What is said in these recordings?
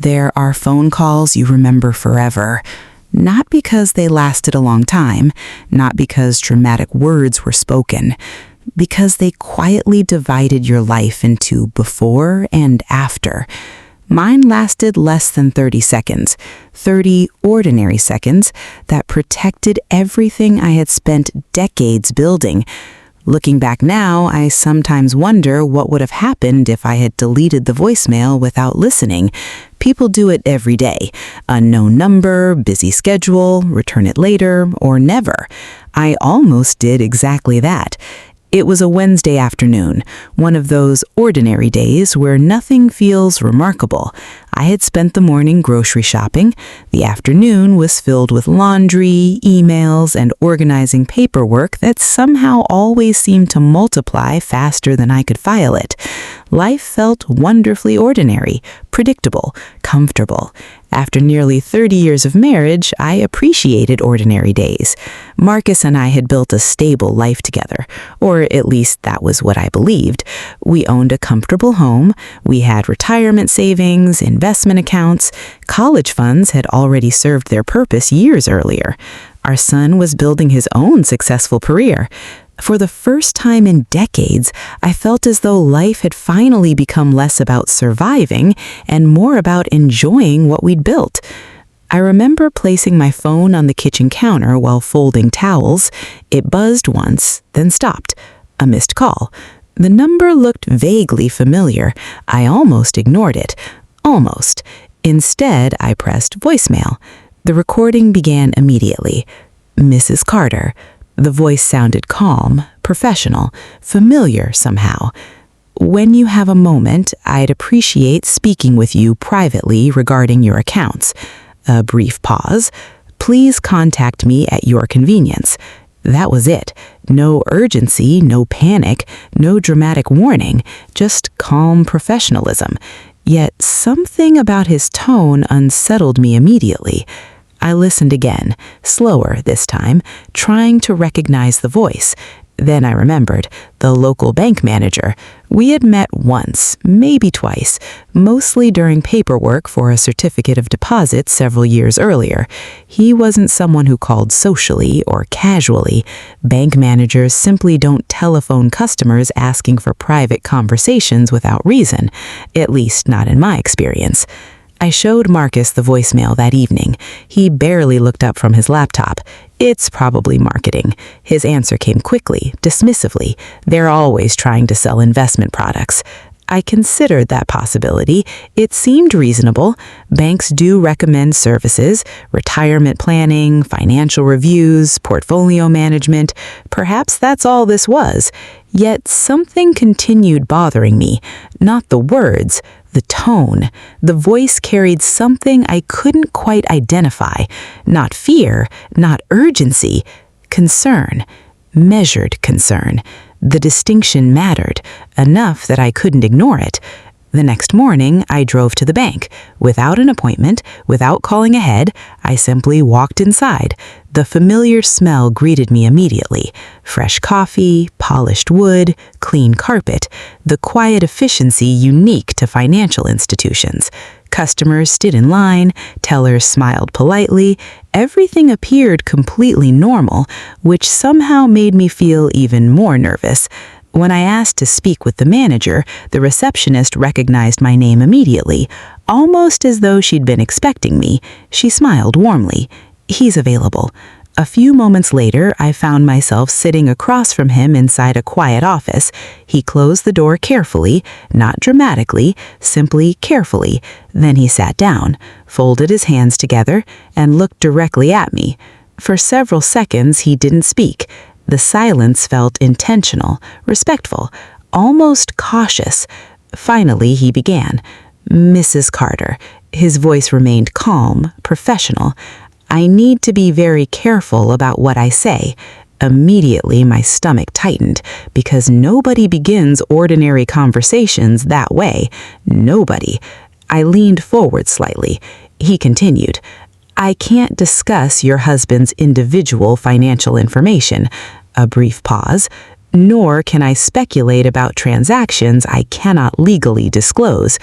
There are phone calls you remember forever. Not because they lasted a long time, not because dramatic words were spoken, because they quietly divided your life into before and after. Mine lasted less than 30 seconds, 30 ordinary seconds that protected everything I had spent decades building. Looking back now, I sometimes wonder what would have happened if I had deleted the voicemail without listening. People do it every day. Unknown number, busy schedule, return it later, or never. I almost did exactly that. It was a Wednesday afternoon, one of those ordinary days where nothing feels remarkable. I had spent the morning grocery shopping. The afternoon was filled with laundry, emails, and organizing paperwork that somehow always seemed to multiply faster than I could file it. Life felt wonderfully ordinary, predictable, comfortable. After nearly 30 years of marriage, I appreciated ordinary days. Marcus and I had built a stable life together, or at least that was what I believed. We owned a comfortable home, we had retirement savings, investment accounts, college funds had already served their purpose years earlier. Our son was building his own successful career. For the first time in decades, I felt as though life had finally become less about surviving and more about enjoying what we'd built. I remember placing my phone on the kitchen counter while folding towels. It buzzed once, then stopped. A missed call. The number looked vaguely familiar. I almost ignored it. Almost. Instead, I pressed voicemail. The recording began immediately. Mrs. Carter. The voice sounded calm, professional, familiar somehow. When you have a moment, I'd appreciate speaking with you privately regarding your accounts. A brief pause. Please contact me at your convenience. That was it. No urgency, no panic, no dramatic warning, just calm professionalism. Yet something about his tone unsettled me immediately. I listened again, slower this time, trying to recognize the voice. Then I remembered, the local bank manager. We had met once, maybe twice, mostly during paperwork for a certificate of deposit several years earlier. He wasn't someone who called socially or casually. Bank managers simply don't telephone customers asking for private conversations without reason, at least not in my experience. I showed Marcus the voicemail that evening. He barely looked up from his laptop. It's probably marketing. His answer came quickly, dismissively. They're always trying to sell investment products. I considered that possibility. It seemed reasonable. Banks do recommend services, retirement planning, financial reviews, portfolio management. Perhaps that's all this was. Yet something continued bothering me. Not the words, the tone. The voice carried something I couldn't quite identify. Not fear, not urgency. Concern. Measured concern. The distinction mattered, enough that I couldn't ignore it. The next morning, I drove to the bank. Without an appointment, without calling ahead, I simply walked inside. The familiar smell greeted me immediately. Fresh coffee, polished wood, clean carpet, the quiet efficiency unique to financial institutions. Customers stood in line, tellers smiled politely. Everything appeared completely normal, which somehow made me feel even more nervous. When I asked to speak with the manager, the receptionist recognized my name immediately, almost as though she'd been expecting me. She smiled warmly. He's available. A few moments later, I found myself sitting across from him inside a quiet office. He closed the door carefully, not dramatically, simply carefully. Then he sat down, folded his hands together, and looked directly at me. For several seconds, he didn't speak. The silence felt intentional, respectful, almost cautious. Finally, he began. Mrs. Carter. His voice remained calm, professional. I need to be very careful about what I say. Immediately, my stomach tightened, because nobody begins ordinary conversations that way. Nobody. I leaned forward slightly. He continued. I can't discuss your husband's individual financial information. A brief pause. Nor can I speculate about transactions I cannot legally disclose.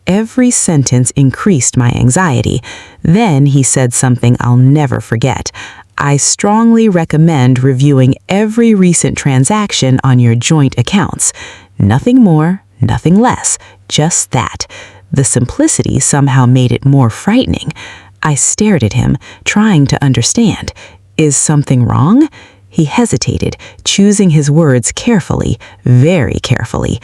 Every sentence increased my anxiety. Then he said something I'll never forget. I strongly recommend reviewing every recent transaction on your joint accounts. Nothing more, nothing less, just that. The simplicity somehow made it more frightening. I stared at him, trying to understand. Is something wrong? He hesitated, choosing his words carefully, very carefully.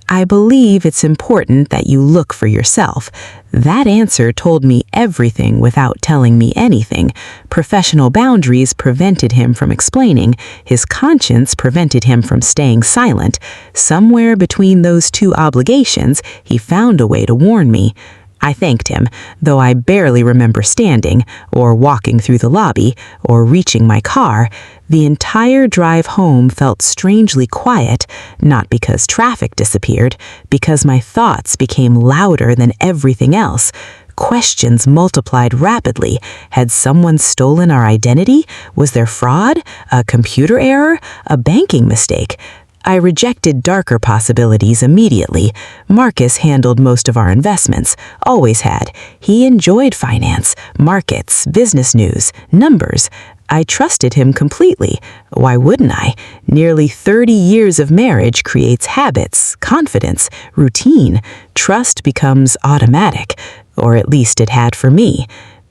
I believe it's important that you look for yourself. That answer told me everything without telling me anything. Professional boundaries prevented him from explaining. His conscience prevented him from staying silent. Somewhere between those two obligations, he found a way to warn me. I thanked him, though I barely remember standing, or walking through the lobby, or reaching my car. The entire drive home felt strangely quiet, not because traffic disappeared, because my thoughts became louder than everything else. Questions multiplied rapidly. Had someone stolen our identity? Was there fraud? A computer error? A banking mistake? I rejected darker possibilities immediately. Marcus handled most of our investments, always had. He enjoyed finance, markets, business news, numbers. I trusted him completely. Why wouldn't I? Nearly 30 years of marriage creates habits, confidence, routine. Trust becomes automatic, or at least it had for me.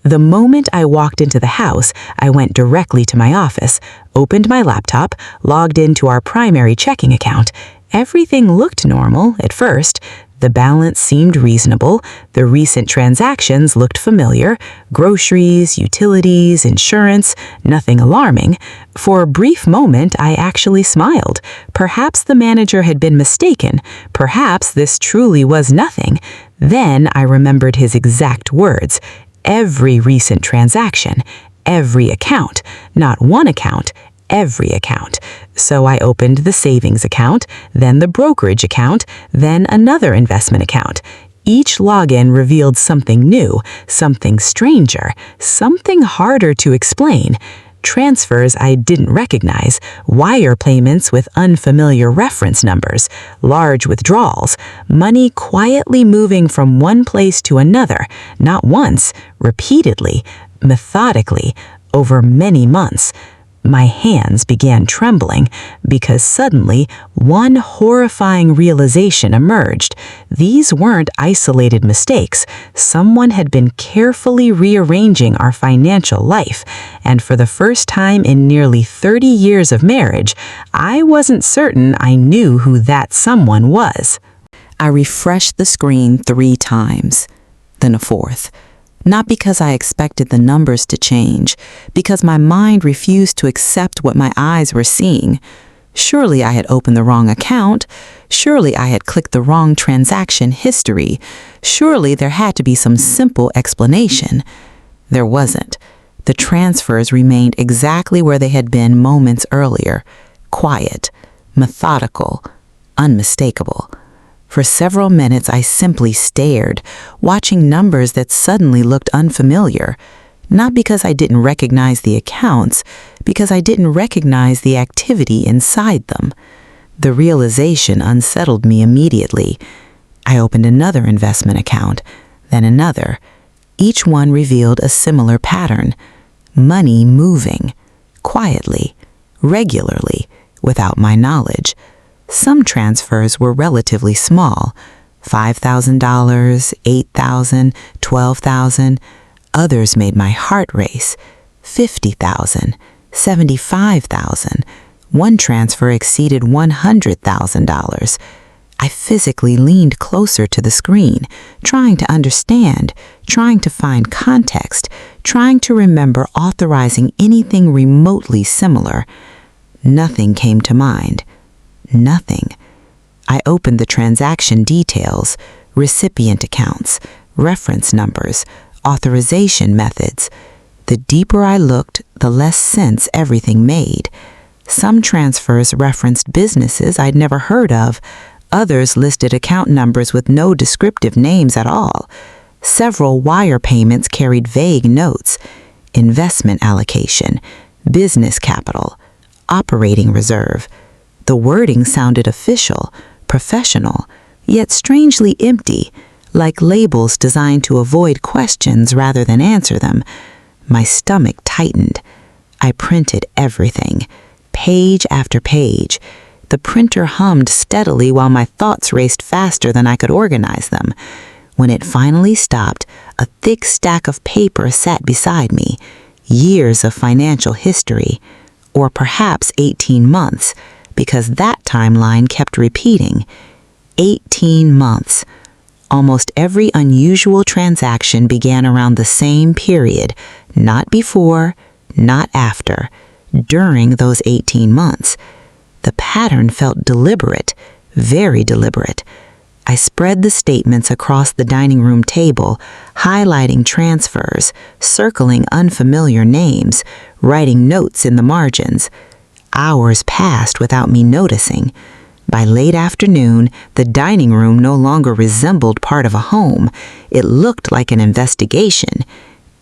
The moment I walked into the house, I went directly to my office, opened my laptop, logged into our primary checking account. Everything looked normal at first. The balance seemed reasonable. The recent transactions looked familiar. Groceries, utilities, insurance, nothing alarming. For a brief moment, I actually smiled. Perhaps the manager had been mistaken. Perhaps this truly was nothing. Then I remembered his exact words. Every recent transaction, every account, not one account, every account. So I opened the savings account, then the brokerage account, then another investment account. Each login revealed something new, something stranger, something harder to explain. Transfers I didn't recognize, wire payments with unfamiliar reference numbers, large withdrawals, money quietly moving from one place to another, not once, repeatedly, methodically, over many months. My hands began trembling because suddenly one horrifying realization emerged. These weren't isolated mistakes. Someone had been carefully rearranging our financial life, and for the first time in nearly 30 years of marriage, I wasn't certain I knew who that someone was. I refreshed the screen 3 times, then a 4th. Not because I expected the numbers to change, because my mind refused to accept what my eyes were seeing. Surely I had opened the wrong account. Surely I had clicked the wrong transaction history. Surely there had to be some simple explanation. There wasn't. The transfers remained exactly where they had been moments earlier. Quiet, methodical, unmistakable. For several minutes, I simply stared, watching numbers that suddenly looked unfamiliar. Not because I didn't recognize the accounts, because I didn't recognize the activity inside them. The realization unsettled me immediately. I opened another investment account, then another. Each one revealed a similar pattern. Money moving, quietly, regularly, without my knowledge. Some transfers were relatively small, $5,000, $8,000, $12,000. Others made my heart race, $50,000, $75,000. One transfer exceeded $100,000. I physically leaned closer to the screen, trying to understand, trying to find context, trying to remember authorizing anything remotely similar. Nothing came to mind. Nothing. I opened the transaction details, recipient accounts, reference numbers, authorization methods. The deeper I looked, the less sense everything made. Some transfers referenced businesses I'd never heard of. Others listed account numbers with no descriptive names at all. Several wire payments carried vague notes: investment allocation, business capital, operating reserve. The wording sounded official, professional, yet strangely empty, like labels designed to avoid questions rather than answer them. My stomach tightened. I printed everything, page after page. The printer hummed steadily while my thoughts raced faster than I could organize them. When it finally stopped, a thick stack of paper sat beside me. Years of financial history, or perhaps 18 months, because that timeline kept repeating. 18 months. Almost every unusual transaction began around the same period, not before, not after, during those 18 months. The pattern felt deliberate, very deliberate. I spread the statements across the dining room table, highlighting transfers, circling unfamiliar names, writing notes in the margins. Hours passed without me noticing. By late afternoon, the dining room no longer resembled part of a home. It looked like an investigation.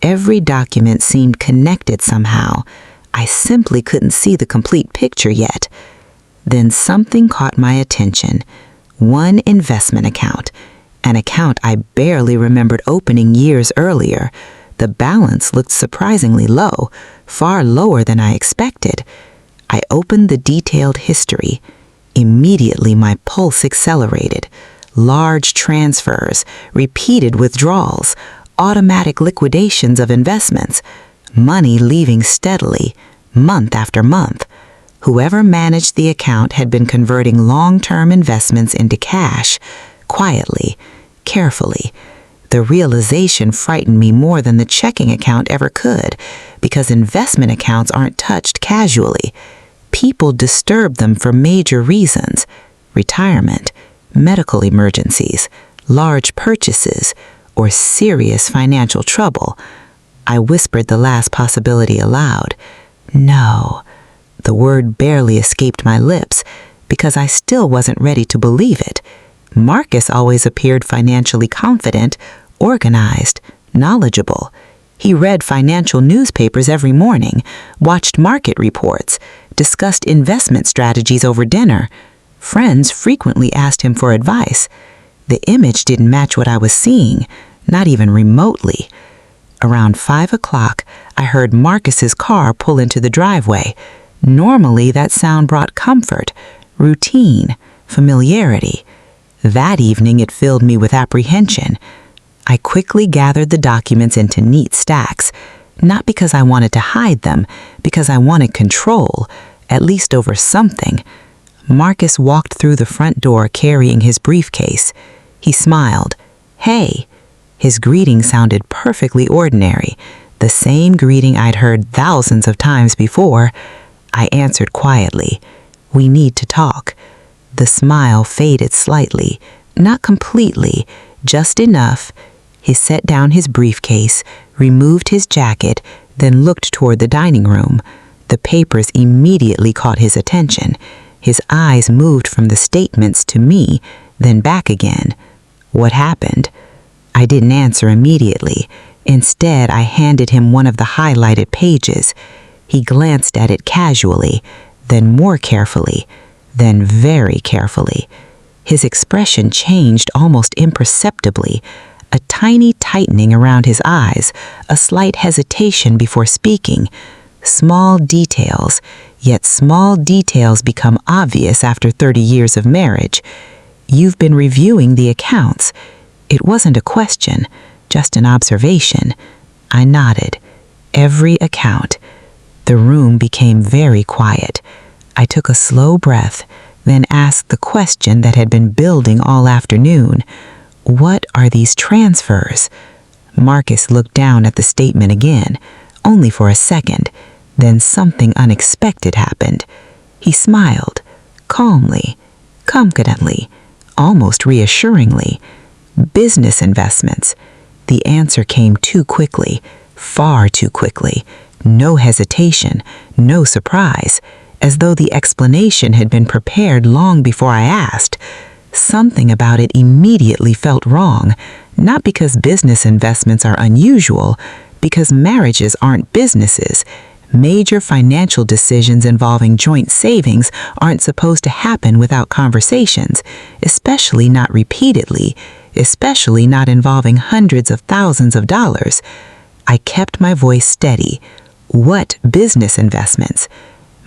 Every document seemed connected somehow. I simply couldn't see the complete picture yet. Then something caught my attention. One investment account, an account I barely remembered opening years earlier. The balance looked surprisingly low, far lower than I expected. I opened the detailed history. Immediately my pulse accelerated. Large transfers, repeated withdrawals, automatic liquidations of investments, money leaving steadily, month after month. Whoever managed the account had been converting long-term investments into cash, quietly, carefully. The realization frightened me more than the checking account ever could, because investment accounts aren't touched casually. People disturb them for major reasons: retirement, medical emergencies, large purchases, or serious financial trouble. I whispered the last possibility aloud. No. The word barely escaped my lips because I still wasn't ready to believe it. Marcus always appeared financially confident, organized, knowledgeable. He read financial newspapers every morning, watched market reports, discussed investment strategies over dinner. Friends frequently asked him for advice. The image didn't match what I was seeing, not even remotely. Around 5 o'clock, I heard Marcus's car pull into the driveway. Normally, that sound brought comfort, routine, familiarity. That evening, it filled me with apprehension. I quickly gathered the documents into neat stacks, not because I wanted to hide them, because I wanted control, at least over something. Marcus walked through the front door carrying his briefcase. He smiled. "Hey." His greeting sounded perfectly ordinary, the same greeting I'd heard thousands of times before. I answered quietly, "We need to talk." The smile faded slightly, not completely, just enough. He set down his briefcase, removed his jacket, then looked toward the dining room. The papers immediately caught his attention. His eyes moved from the statements to me, then back again. What happened? I didn't answer immediately. Instead, I handed him one of the highlighted pages. He glanced at it casually, then more carefully, then very carefully. His expression changed almost imperceptibly, a tiny tightening around his eyes, a slight hesitation before speaking. Small details, yet small details become obvious after 30 years of marriage. "You've been reviewing the accounts." It wasn't a question, just an observation. I nodded. Every account. The room became very quiet. I took a slow breath, then asked the question that had been building all afternoon. What are these transfers? Marcus looked down at the statement again, only for a second. Then something unexpected happened. He smiled, calmly, confidently, almost reassuringly. Business investments. The answer came too quickly, far too quickly. No hesitation, no surprise, as though the explanation had been prepared long before I asked. Something about it immediately felt wrong, not because business investments are unusual, because marriages aren't businesses. Major financial decisions involving joint savings aren't supposed to happen without conversations, especially not repeatedly, especially not involving hundreds of thousands of dollars. I kept my voice steady. What business investments?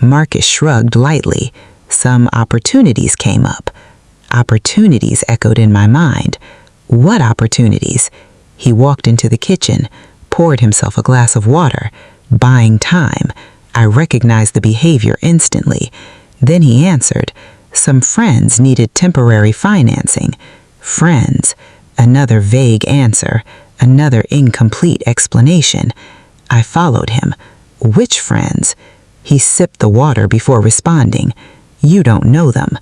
Marcus shrugged lightly. Some opportunities came up. Opportunities echoed in my mind. What opportunities? He walked into the kitchen, poured himself a glass of water. Buying time. I recognized the behavior instantly. Then he answered, some friends needed temporary financing. Friends. Another vague answer. Another incomplete explanation. I followed him. Which friends? He sipped the water before responding. You don't know them.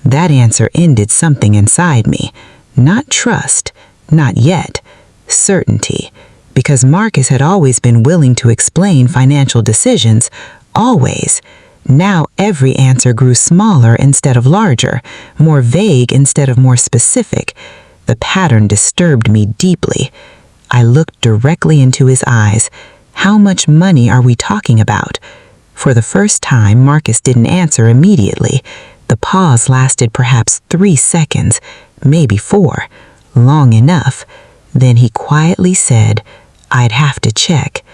That answer ended something inside me. Not trust. Not yet. Certainty. Because Marcus had always been willing to explain financial decisions, always. Now every answer grew smaller instead of larger, more vague instead of more specific. The pattern disturbed me deeply. I looked directly into his eyes. How much money are we talking about? For the first time, Marcus didn't answer immediately. The pause lasted perhaps 3 seconds, maybe 4. Long enough. Then he quietly said, I'd have to check.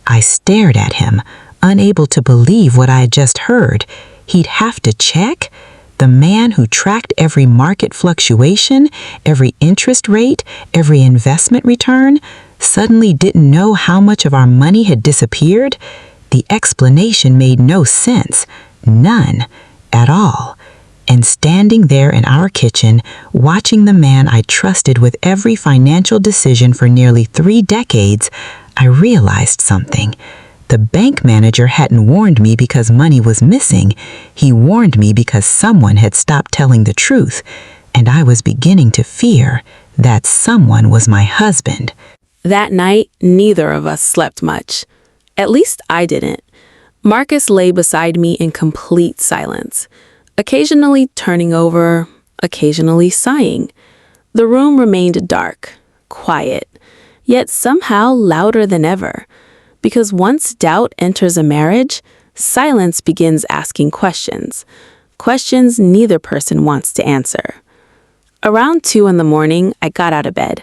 I stared at him, unable to believe what I had just heard. He'd have to check? The man who tracked every market fluctuation, every interest rate, every investment return, suddenly didn't know how much of our money had disappeared? The explanation made no sense. None. At all. And standing there in our kitchen, watching the man I trusted with every financial decision for nearly 3 decades, I realized something. The bank manager hadn't warned me because money was missing. He warned me because someone had stopped telling the truth, and I was beginning to fear that someone was my husband. That night, neither of us slept much. At least I didn't. Marcus lay beside me in complete silence, occasionally turning over, occasionally sighing. The room remained dark, quiet, yet somehow louder than ever. Because once doubt enters a marriage, silence begins asking questions. Questions neither person wants to answer. Around 2 a.m, I got out of bed.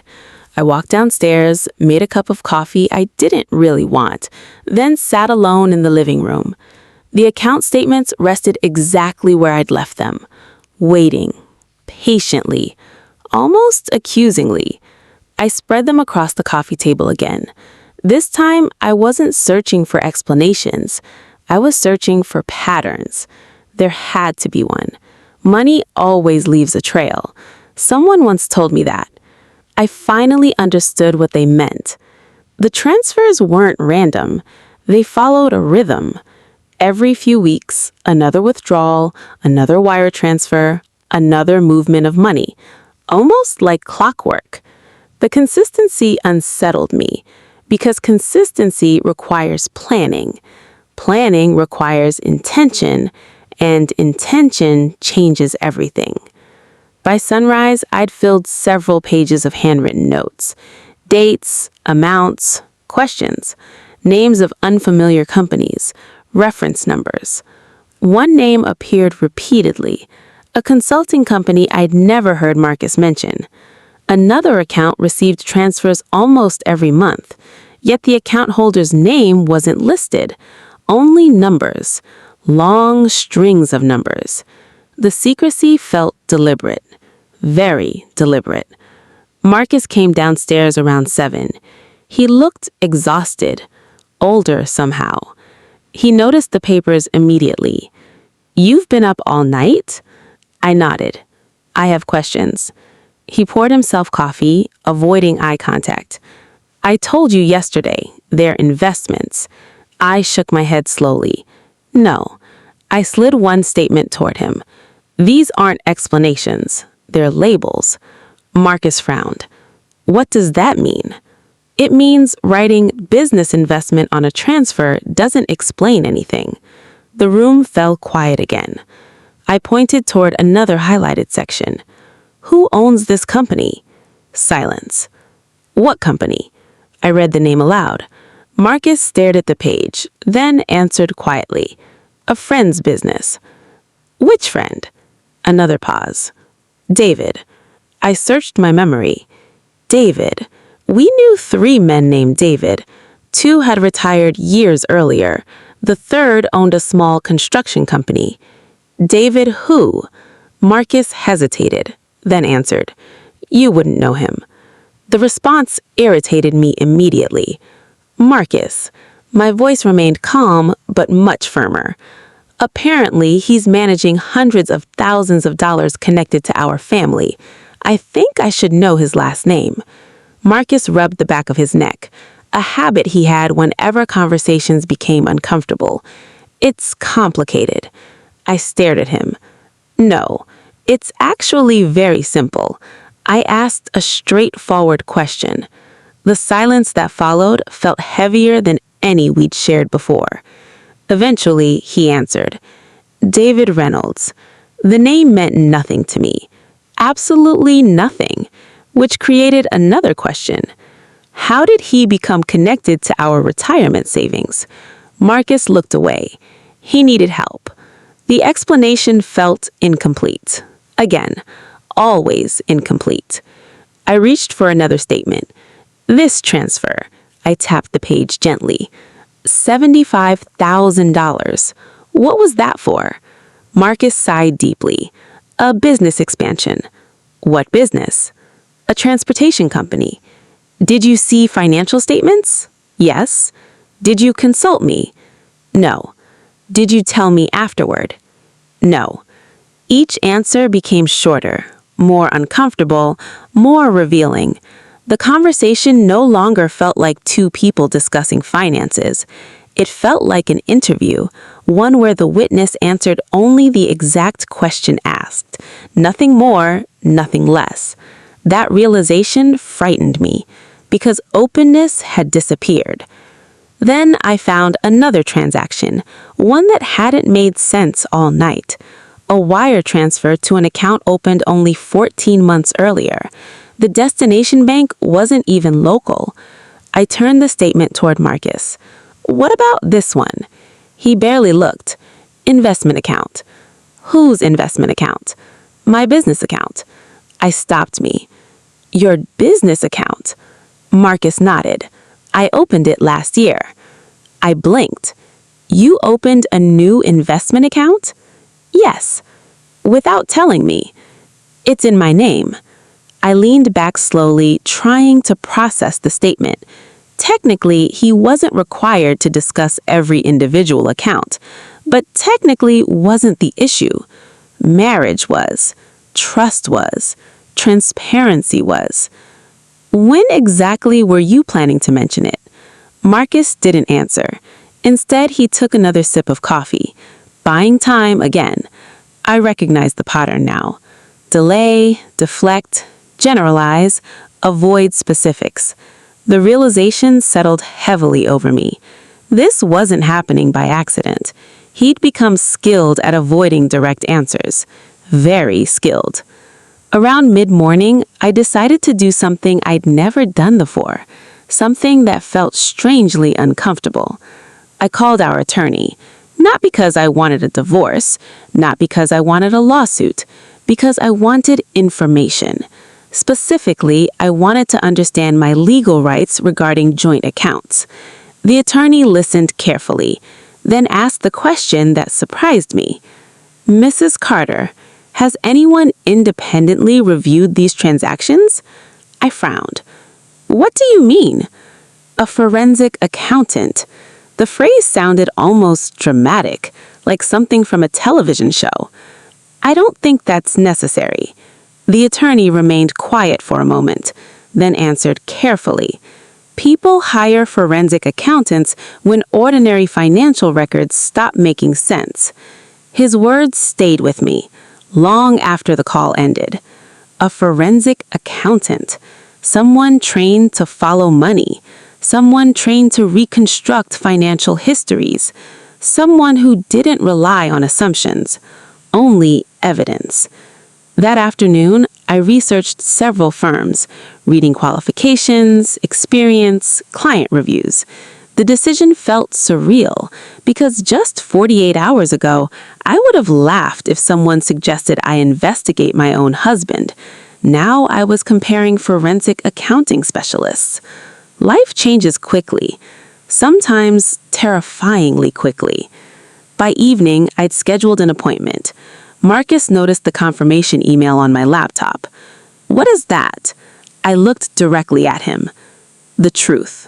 I walked downstairs, made a cup of coffee I didn't really want, then sat alone in the living room. The account statements rested exactly where I'd left them, waiting, patiently, almost accusingly. I spread them across the coffee table again. This time, I wasn't searching for explanations. I was searching for patterns. There had to be one. Money always leaves a trail. Someone once told me that. I finally understood what they meant. The transfers weren't random. They followed a rhythm. Every few weeks, another withdrawal, another wire transfer, another movement of money, almost like clockwork. The consistency unsettled me, because consistency requires planning. Planning requires intention, and intention changes everything. By sunrise, I'd filled several pages of handwritten notes, dates, amounts, questions, names of unfamiliar companies, reference numbers. One name appeared repeatedly, a consulting company I'd never heard Marcus mention. Another account received transfers almost every month, yet the account holder's name wasn't listed, only numbers, long strings of numbers. The secrecy felt deliberate, very deliberate. Marcus came downstairs around 7. He looked exhausted, older somehow. He noticed the papers immediately. "You've been up all night?" I nodded. "I have questions." He poured himself coffee, avoiding eye contact. "I told you yesterday, they're investments." I shook my head slowly. "No." I slid one statement toward him. "These aren't explanations. They're labels." Marcus frowned. "What does that mean?" "It means writing business investment on a transfer doesn't explain anything." The room fell quiet again. I pointed toward another highlighted section. "Who owns this company?" Silence. "What company?" I read the name aloud. Marcus stared at the page, then answered quietly. A friend's business. Which friend? Another pause. David. I searched my memory. David. We knew 3 men named David. 2 had retired years earlier. The third owned a small construction company. David who? Marcus hesitated, then answered. You wouldn't know him. The response irritated me immediately. Marcus. My voice remained calm, but much firmer. Apparently, he's managing hundreds of thousands of dollars connected to our family. I think I should know his last name. Marcus rubbed the back of his neck, a habit he had whenever conversations became uncomfortable. It's complicated. I stared at him. No, it's actually very simple. I asked a straightforward question. The silence that followed felt heavier than any we'd shared before. Eventually, he answered. David Reynolds. The name meant nothing to me. Absolutely nothing, which created another question. How did he become connected to our retirement savings? Marcus looked away. He needed help. The explanation felt incomplete. Again, always incomplete. I reached for another statement. This transfer. I tapped the page gently. $75,000. What was that for? Marcus sighed deeply. A business expansion. What business? A transportation company. Did you see financial statements? Yes. Did you consult me? No. Did you tell me afterward? No. Each answer became shorter, more uncomfortable, more revealing. The conversation no longer felt like 2 people discussing finances. It felt like an interview, one where the witness answered only the exact question asked. Nothing more, nothing less. That realization frightened me, because openness had disappeared. Then I found another transaction, one that hadn't made sense all night. A wire transfer to an account opened only 14 months earlier. The destination bank wasn't even local. I turned the statement toward Marcus. What about this one? He barely looked. Investment account. Whose investment account? My business account. I stopped me. Your business account? Marcus nodded. I opened it last year. I blinked. You opened a new investment account? Yes. Without telling me. It's in my name. I leaned back slowly, trying to process the statement. Technically, he wasn't required to discuss every individual account, but technically wasn't the issue. Marriage was. Trust was. Transparency was. When exactly were you planning to mention it? Marcus didn't answer. Instead, he took another sip of coffee, buying time again. I recognized the pattern now. Delay, deflect, generalize, avoid specifics. The realization settled heavily over me. This wasn't happening by accident. He'd become skilled at avoiding direct answers. Very skilled. Around mid-morning, I decided to do something I'd never done before. Something that felt strangely uncomfortable. I called our attorney. Not because I wanted a divorce, not because I wanted a lawsuit, because I wanted information. Specifically, I wanted to understand my legal rights regarding joint accounts. The attorney listened carefully, then asked the question that surprised me. Mrs. Carter, has anyone independently reviewed these transactions? I frowned. What do you mean? A forensic accountant. The phrase sounded almost dramatic, like something from a television show. I don't think that's necessary. The attorney remained quiet for a moment, then answered carefully. People hire forensic accountants when ordinary financial records stop making sense. His words stayed with me, long after the call ended. A forensic accountant. Someone trained to follow money. Someone trained to reconstruct financial histories. Someone who didn't rely on assumptions, only evidence. That afternoon, I researched several firms, reading qualifications, experience, client reviews. The decision felt surreal because just 48 hours ago, I would have laughed if someone suggested I investigate my own husband. Now I was comparing forensic accounting specialists. Life changes quickly, sometimes terrifyingly quickly. By evening, I'd scheduled an appointment. Marcus noticed the confirmation email on my laptop. "What is that?" I looked directly at him. The truth.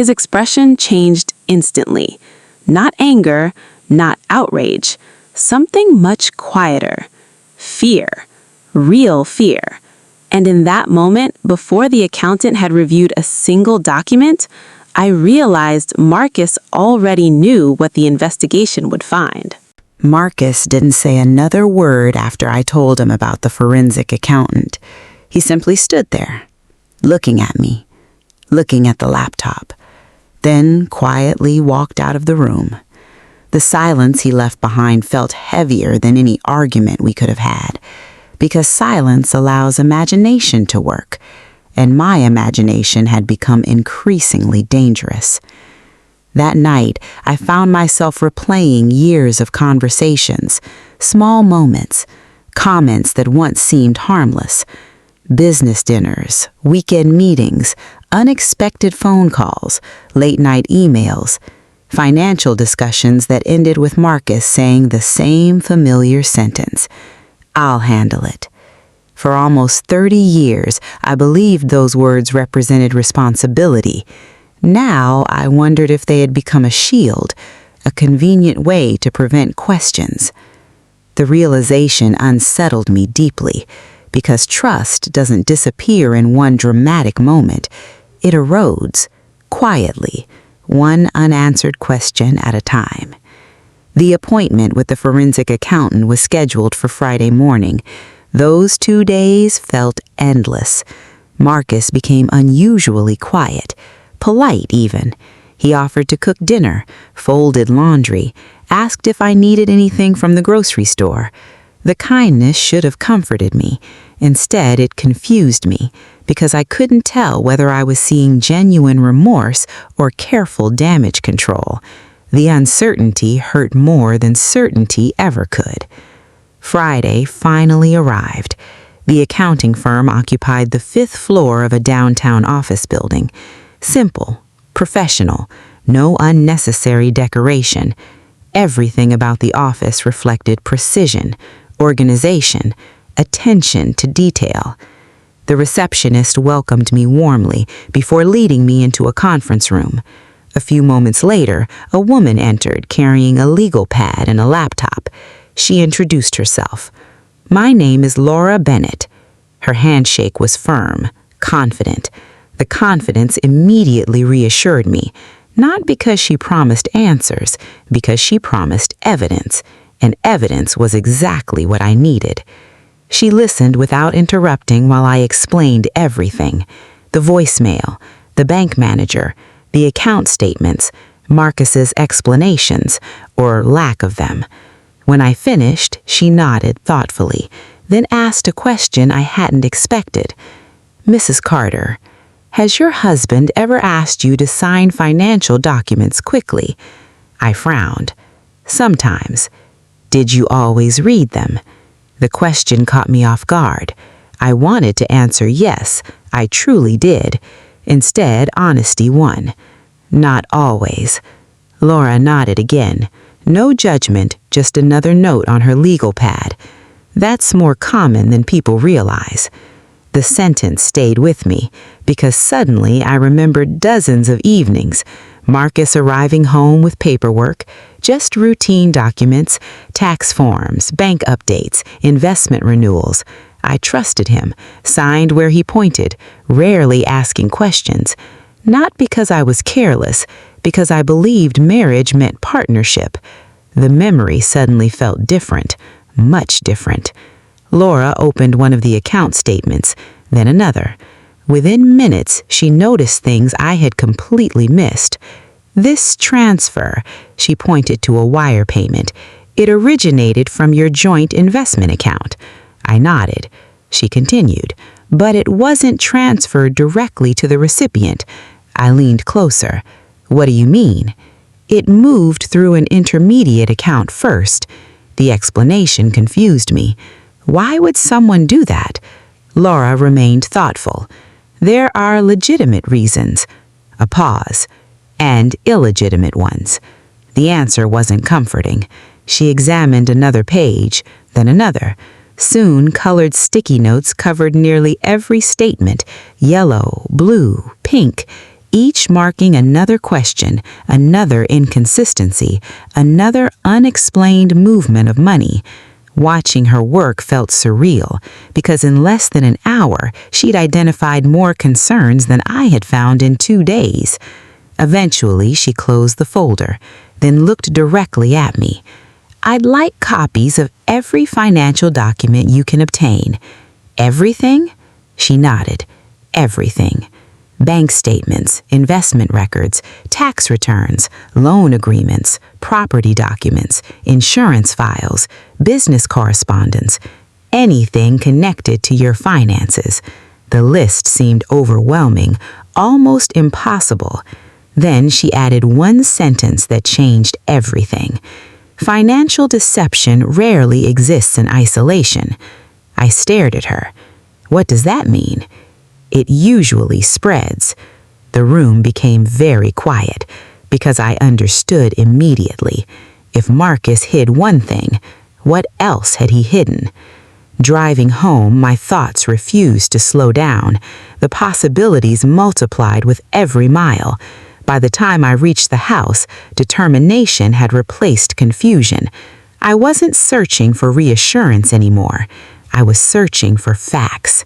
His expression changed instantly. Not anger, not outrage. Something much quieter. Fear. Real fear. And in that moment, before the accountant had reviewed a single document, I realized Marcus already knew what the investigation would find. Marcus didn't say another word after I told him about the forensic accountant. He simply stood there, looking at me, looking at the laptop, then quietly walked out of the room. The silence he left behind felt heavier than any argument we could have had, because silence allows imagination to work, and my imagination had become increasingly dangerous. That night, I found myself replaying years of conversations, small moments, comments that once seemed harmless, business dinners, weekend meetings, unexpected phone calls, late-night emails, financial discussions that ended with Marcus saying the same familiar sentence, "I'll handle it." For almost 30 years, I believed those words represented responsibility. Now, I wondered if they had become a shield, a convenient way to prevent questions. The realization unsettled me deeply, because trust doesn't disappear in one dramatic moment. It erodes, quietly, one unanswered question at a time. The appointment with the forensic accountant was scheduled for Friday morning. Those 2 days felt endless. Marcus became unusually quiet, polite even. He offered to cook dinner, folded laundry, asked if I needed anything from the grocery store. The kindness should have comforted me. Instead, it confused me, because I couldn't tell whether I was seeing genuine remorse or careful damage control. The uncertainty hurt more than certainty ever could. Friday finally arrived. The accounting firm occupied the 5th floor of a downtown office building. Simple, professional, no unnecessary decoration. Everything about the office reflected precision, organization, attention to detail. The receptionist welcomed me warmly before leading me into a conference room. A few moments later, a woman entered carrying a legal pad and a laptop. She introduced herself. "My name is Laura Bennett." Her handshake was firm, confident. The confidence immediately reassured me, not because she promised answers, because she promised evidence, and evidence was exactly what I needed. She listened without interrupting while I explained everything: the voicemail, the bank manager, the account statements, Marcus's explanations, or lack of them. When I finished, she nodded thoughtfully, then asked a question I hadn't expected. "Mrs. Carter, has your husband ever asked you to sign financial documents quickly?" I frowned. "Sometimes." "Did you always read them?" The question caught me off guard. I wanted to answer yes, I truly did. Instead, honesty won. "Not always." Laura nodded again. No judgment, just another note on her legal pad. That's more common than people realize. The sentence stayed with me, because suddenly I remembered dozens of evenings, Marcus arriving home with paperwork, just routine documents, tax forms, bank updates, investment renewals. I trusted him, signed where he pointed, rarely asking questions. Not because I was careless, because I believed marriage meant partnership. The memory suddenly felt different, much different. Laura opened one of the account statements, then another. Within minutes, she noticed things I had completely missed. "This transfer," she pointed to a wire payment, "it originated from your joint investment account." I nodded. She continued, "But it wasn't transferred directly to the recipient." I leaned closer. What do you mean? It moved through an intermediate account first. The explanation confused me. Why would someone do that? Laura remained thoughtful. There are legitimate reasons. A pause. And illegitimate ones. The answer wasn't comforting. She examined another page, then another. Soon, colored sticky notes covered nearly every statement, yellow, blue, pink, each marking another question, another inconsistency, another unexplained movement of money. Watching her work felt surreal, because in less than an hour, she'd identified more concerns than I had found in 2 days. Eventually, she closed the folder, then looked directly at me. I'd like copies of every financial document you can obtain. Everything? She nodded. Everything. Bank statements, investment records, tax returns, loan agreements, property documents, insurance files, business correspondence, anything connected to your finances. The list seemed overwhelming, almost impossible. Then she added one sentence that changed everything. Financial deception rarely exists in isolation. I stared at her. What does that mean? It usually spreads. The room became very quiet because I understood immediately. If Marcus hid one thing, what else had he hidden? Driving home, my thoughts refused to slow down. The possibilities multiplied with every mile. By the time I reached the house, determination had replaced confusion. I wasn't searching for reassurance anymore. I was searching for facts.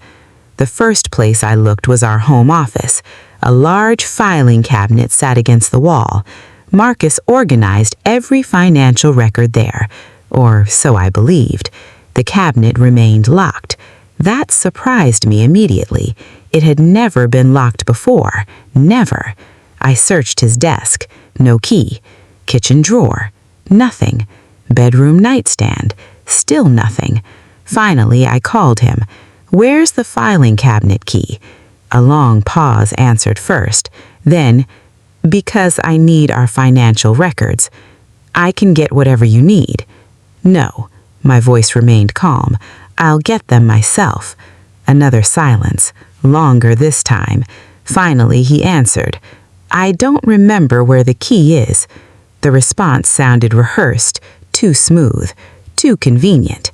The first place I looked was our home office. A large filing cabinet sat against the wall. Marcus organized every financial record there, or so I believed. The cabinet remained locked. That surprised me immediately. It had never been locked before. Never. I searched his desk. No key. Kitchen drawer. Nothing. Bedroom nightstand. Still nothing. Finally, I called him. Where's the filing cabinet key? A long pause answered first. Then, because I need our financial records. I can get whatever you need. No. My voice remained calm. I'll get them myself. Another silence. Longer this time. Finally, he answered. I don't remember where the key is. The response sounded rehearsed, too smooth, too convenient.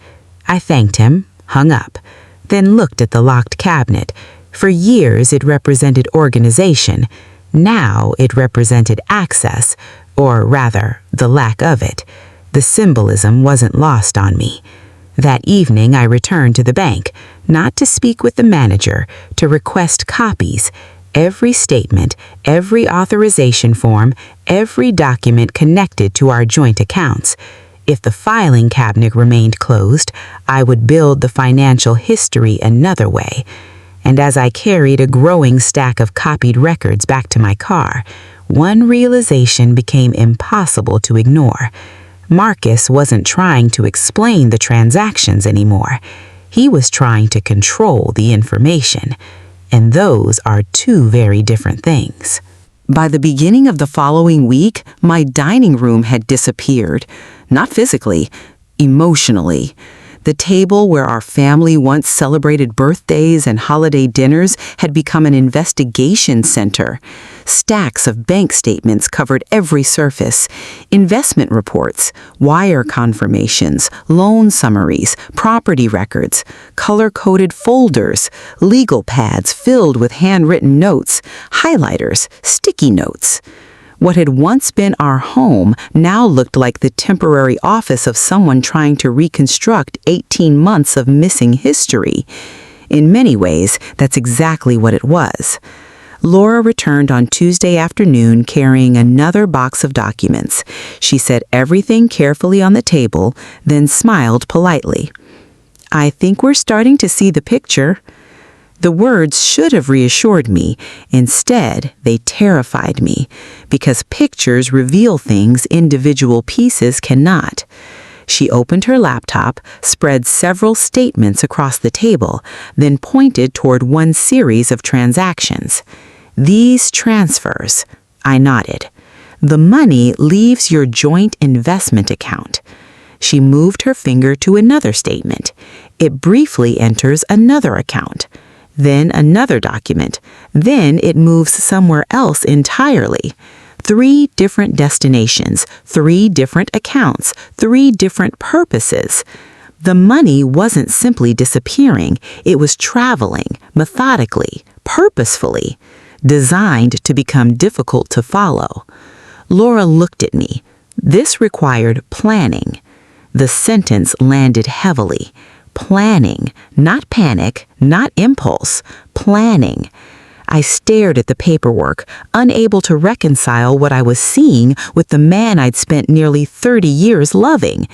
I thanked him, hung up, then looked at the locked cabinet. For years it represented organization. Now it represented access, or rather, the lack of it. The symbolism wasn't lost on me. That evening I returned to the bank, not to speak with the manager, to request copies. Every statement, every authorization form, every document connected to our joint accounts. If the filing cabinet remained closed, I would build the financial history another way. And as I carried a growing stack of copied records back to my car, one realization became impossible to ignore. Marcus wasn't trying to explain the transactions anymore. He was trying to control the information. And those are two very different things. By the beginning of the following week, my dining room had disappeared. Not physically, emotionally. The table where our family once celebrated birthdays and holiday dinners had become an investigation center. Stacks of bank statements covered every surface. Investment reports, wire confirmations, loan summaries, property records, color-coded folders, legal pads filled with handwritten notes, highlighters, sticky notes. What had once been our home now looked like the temporary office of someone trying to reconstruct 18 months of missing history. In many ways, that's exactly what it was. Laura returned on Tuesday afternoon carrying another box of documents. She set everything carefully on the table, then smiled politely. I think we're starting to see the picture. The words should have reassured me. Instead, they terrified me, because pictures reveal things individual pieces cannot. She opened her laptop, spread several statements across the table, then pointed toward one series of transactions. These transfers. I nodded. The money leaves your joint investment account. She moved her finger to another statement. It briefly enters another account, then another document, then it moves somewhere else entirely. 3 different destinations, 3 different accounts, 3 different purposes. The money wasn't simply disappearing, it was traveling, methodically, purposefully, designed to become difficult to follow. Laura looked at me. This required planning. The sentence landed heavily. Planning, not panic, not impulse, planning. I stared at the paperwork, unable to reconcile what I was seeing with the man I'd spent nearly 30 years loving.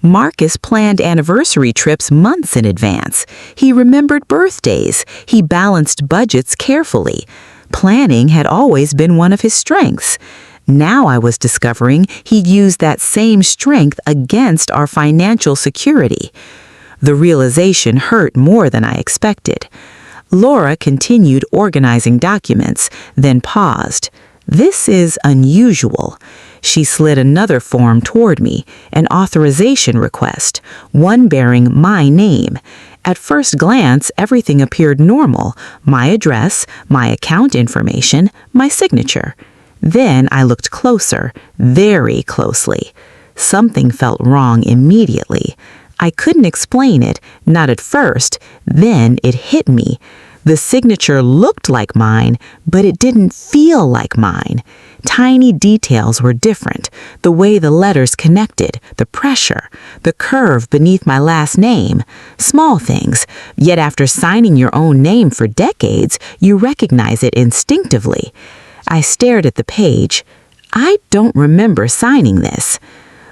Marcus planned anniversary trips months in advance. He remembered birthdays. He balanced budgets carefully. Planning had always been one of his strengths. Now I was discovering he'd used that same strength against our financial security. The realization hurt more than I expected. Laura continued organizing documents, then paused. This is unusual. She slid another form toward me, an authorization request, one bearing my name. At first glance, everything appeared normal. My address, my account information, my signature. Then I looked closer, very closely. Something felt wrong immediately. I couldn't explain it, not at first. Then it hit me. The signature looked like mine, but it didn't feel like mine. Tiny details were different. The way the letters connected, the pressure, the curve beneath my last name. Small things, yet after signing your own name for decades, you recognize it instinctively. I stared at the page. I don't remember signing this.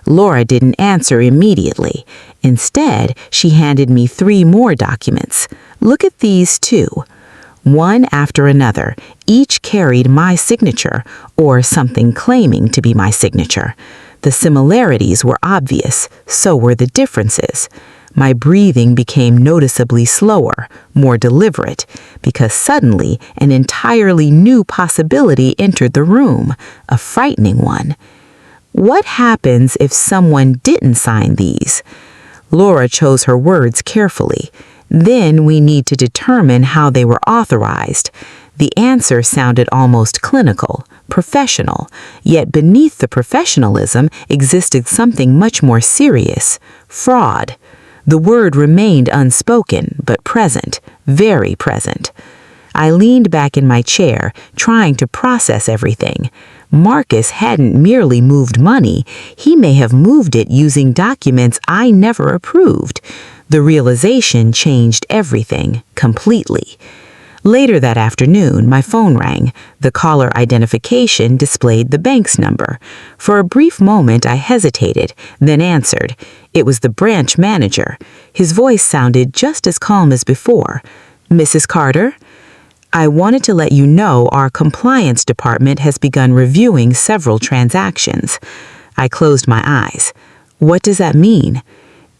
Laura didn't answer immediately. Instead, she handed me 3 more documents. Look at these 2. One after another, each carried my signature, or something claiming to be my signature. The similarities were obvious, so were the differences. My breathing became noticeably slower, more deliberate, because suddenly an entirely new possibility entered the room, a frightening one. What happens if someone didn't sign these? Laura chose her words carefully. Then we need to determine how they were authorized. The answer sounded almost clinical, professional, yet beneath the professionalism existed something much more serious: fraud. The word remained unspoken, but present, very present. I leaned back in my chair, trying to process everything. Marcus hadn't merely moved money, he may have moved it using documents I never approved. The realization changed everything, completely. Later that afternoon, my phone rang. The caller identification displayed the bank's number. For a brief moment, I hesitated, then answered. It was the branch manager. His voice sounded just as calm as before. "Mrs. Carter? I wanted to let you know our compliance department has begun reviewing several transactions." I closed my eyes. What does that mean?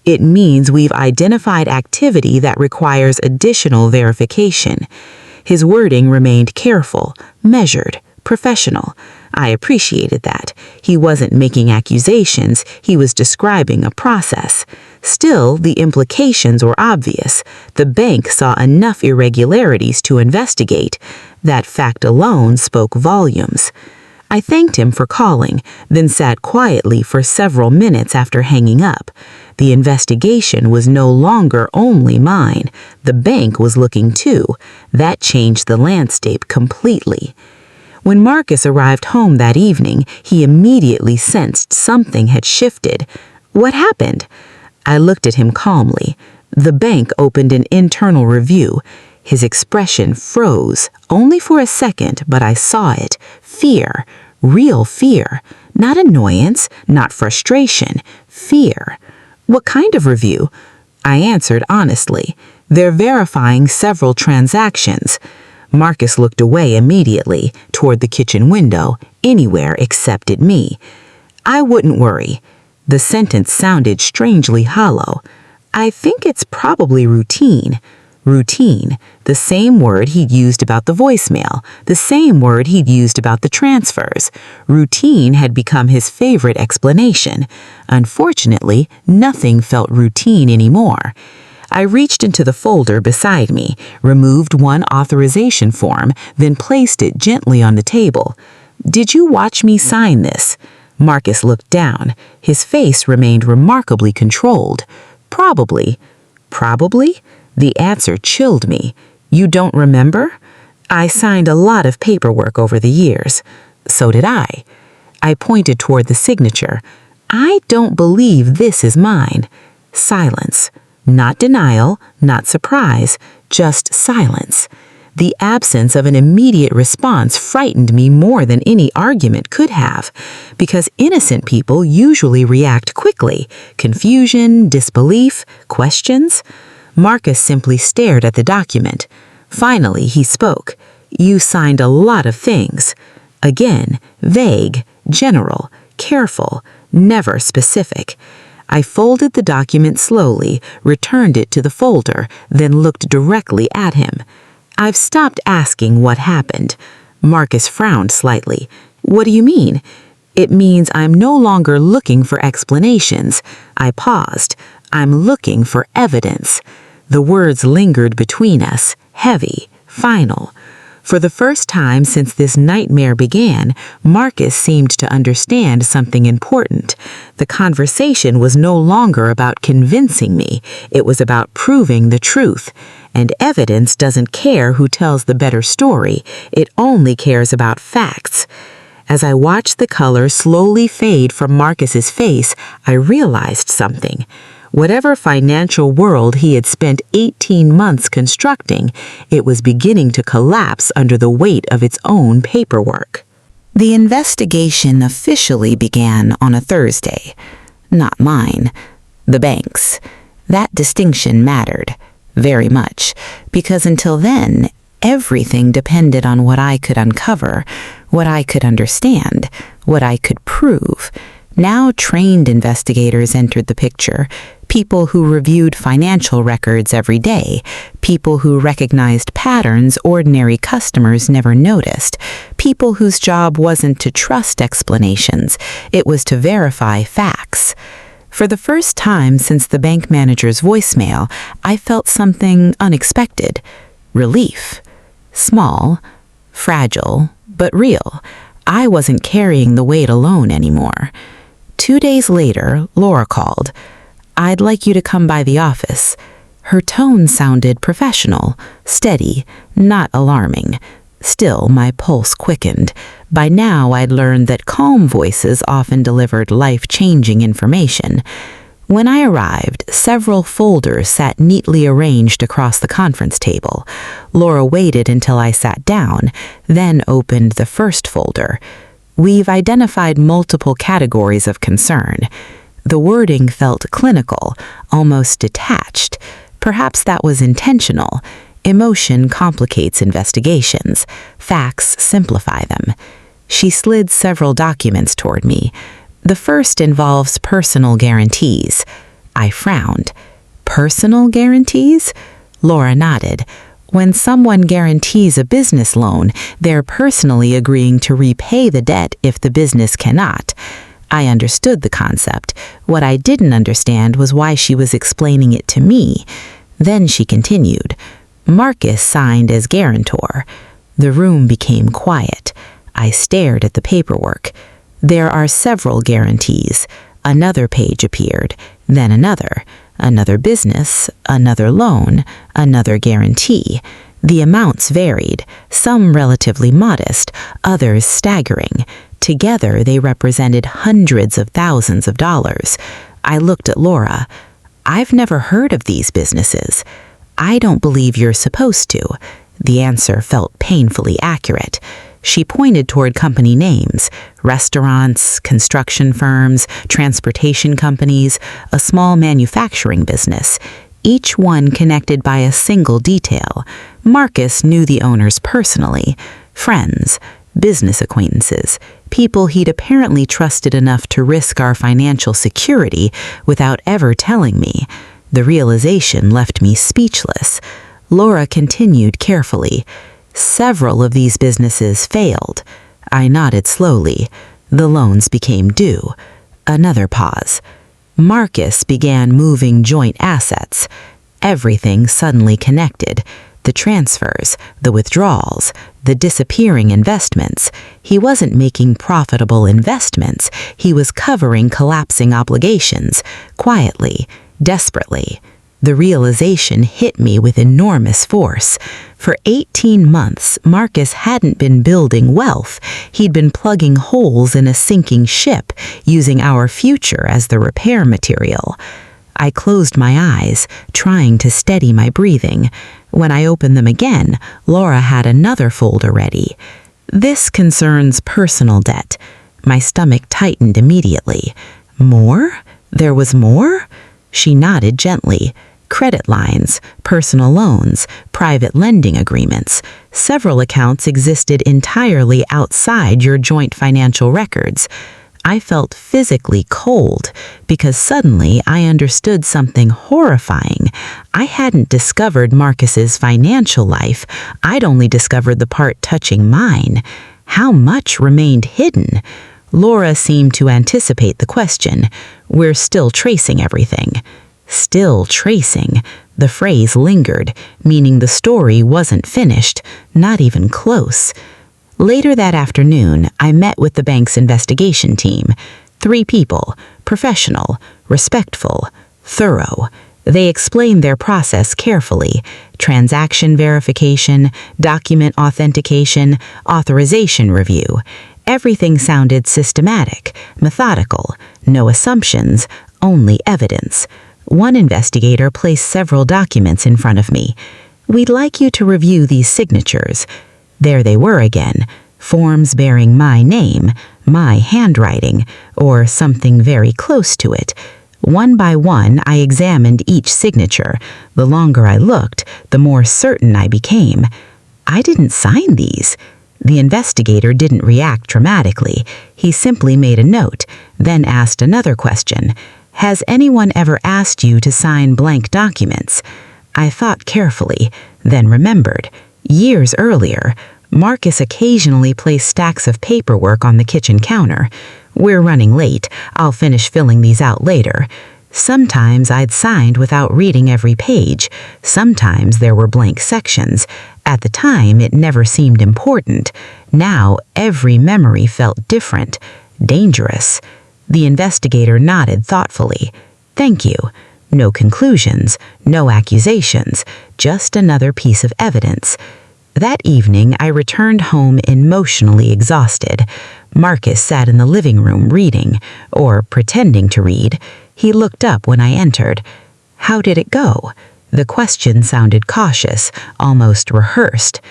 It means we've identified activity that requires additional verification. His wording remained careful, measured, professional. I appreciated that. He wasn't making accusations, he was describing a process. Still, the implications were obvious. The bank saw enough irregularities to investigate. That fact alone spoke volumes. I thanked him for calling, then sat quietly for several minutes after hanging up. The investigation was no longer only mine. The bank was looking too. That changed the landscape completely. When Marcus arrived home that evening, he immediately sensed something had shifted. What happened? I looked at him calmly. The bank opened an internal review. His expression froze, only for a second, but I saw it. Fear. Real fear. Not annoyance, not frustration. Fear. What kind of review? I answered honestly. They're verifying several transactions. Marcus looked away immediately, toward the kitchen window, anywhere except at me. I wouldn't worry. The sentence sounded strangely hollow. I think it's probably routine. Routine, the same word he'd used about the voicemail, the same word he'd used about the transfers. Routine had become his favorite explanation. Unfortunately, nothing felt routine anymore. I reached into the folder beside me, removed one authorization form, then placed it gently on the table. "Did you watch me sign this?" Marcus looked down. His face remained remarkably controlled. "Probably." "Probably?" The answer chilled me. "You don't remember?" "I signed a lot of paperwork over the years." "So did I." I pointed toward the signature. "I don't believe this is mine." Silence. Not denial, not surprise, just silence. The absence of an immediate response frightened me more than any argument could have, because innocent people usually react quickly. Confusion, disbelief, questions. Marcus simply stared at the document. Finally, he spoke. "You signed a lot of things." Again, vague, general, careful, never specific. I folded the document slowly, returned it to the folder, then looked directly at him. "I've stopped asking what happened." Marcus frowned slightly. "What do you mean?" "It means I'm no longer looking for explanations." I paused. "I'm looking for evidence." The words lingered between us, heavy, final. For the first time since this nightmare began, Marcus seemed to understand something important. The conversation was no longer about convincing me. It was about proving the truth. And evidence doesn't care who tells the better story. It only cares about facts. As I watched the color slowly fade from Marcus's face, I realized something. Whatever financial world he had spent 18 months constructing, it was beginning to collapse under the weight of its own paperwork. The investigation officially began on a Thursday. Not mine. The bank's. That distinction mattered. Very much. Because until then, everything depended on what I could uncover, what I could understand, what I could prove. Now trained investigators entered the picture, people who reviewed financial records every day, people who recognized patterns ordinary customers never noticed, people whose job wasn't to trust explanations, it was to verify facts. For the first time since the bank manager's voicemail, I felt something unexpected. Relief. Small, fragile, but real. I wasn't carrying the weight alone anymore. 2 days later, Laura called. "I'd like you to come by the office." Her tone sounded professional, steady, not alarming. Still, my pulse quickened. By now, I'd learned that calm voices often delivered life-changing information. When I arrived, several folders sat neatly arranged across the conference table. Laura waited until I sat down, then opened the first folder. "We've identified multiple categories of concern." The wording felt clinical, almost detached. Perhaps that was intentional. Emotion complicates investigations. Facts simplify them. She slid several documents toward me. The first involves personal guarantees. I frowned. Personal guarantees? Laura nodded. When someone guarantees a business loan, they're personally agreeing to repay the debt if the business cannot. I understood the concept. What I didn't understand was why she was explaining it to me. Then she continued. Marcus signed as guarantor. The room became quiet. I stared at the paperwork. There are several guarantees. Another page appeared, then another. Another business, another loan, another guarantee. The amounts varied, some relatively modest, others staggering. Together, they represented hundreds of thousands of dollars. I looked at Laura. I've never heard of these businesses. I don't believe you're supposed to. The answer felt painfully accurate. She pointed toward company names, restaurants, construction firms, transportation companies, a small manufacturing business, each one connected by a single detail. Marcus knew the owners personally, friends, business acquaintances, people he'd apparently trusted enough to risk our financial security without ever telling me. The realization left me speechless. Laura continued carefully. Several of these businesses failed. I nodded slowly. The loans became due. Another pause. Marcus began moving joint assets. Everything suddenly connected. The transfers, the withdrawals, the disappearing investments. He wasn't making profitable investments. He was covering collapsing obligations, quietly, desperately. The realization hit me with enormous force. For 18 months, Marcus hadn't been building wealth. He'd been plugging holes in a sinking ship, using our future as the repair material. I closed my eyes, trying to steady my breathing. When I opened them again, Laura had another folder ready. This concerns personal debt. My stomach tightened immediately. More? There was more? She nodded gently. Credit lines, personal loans, private lending agreements. Several accounts existed entirely outside your joint financial records. I felt physically cold because suddenly I understood something horrifying. I hadn't discovered Marcus's financial life. I'd only discovered the part touching mine. How much remained hidden? Laura seemed to anticipate the question. We're still tracing everything. Still tracing. The phrase lingered, meaning the story wasn't finished, not even close. Later that afternoon, I met with the bank's investigation team. 3 people, professional, respectful, thorough. They explained their process carefully: transaction verification, document authentication, authorization review. Everything sounded systematic, methodical, no assumptions, only evidence. One investigator placed several documents in front of me. We'd like you to review these signatures. There they were again, forms bearing my name, my handwriting, or something very close to it. One by one, I examined each signature. The longer I looked, the more certain I became. I didn't sign these. The investigator didn't react dramatically. He simply made a note, then asked another question. Has anyone ever asked you to sign blank documents? I thought carefully, then remembered. Years earlier, Marcus occasionally placed stacks of paperwork on the kitchen counter. We're running late. I'll finish filling these out later. Sometimes I'd signed without reading every page. Sometimes there were blank sections. At the time, it never seemed important. Now, every memory felt different, dangerous. The investigator nodded thoughtfully. Thank you. No conclusions, no accusations, just another piece of evidence. That evening, I returned home emotionally exhausted. Marcus sat in the living room reading, or pretending to read. He looked up when I entered. How did it go? The question sounded cautious, almost rehearsed.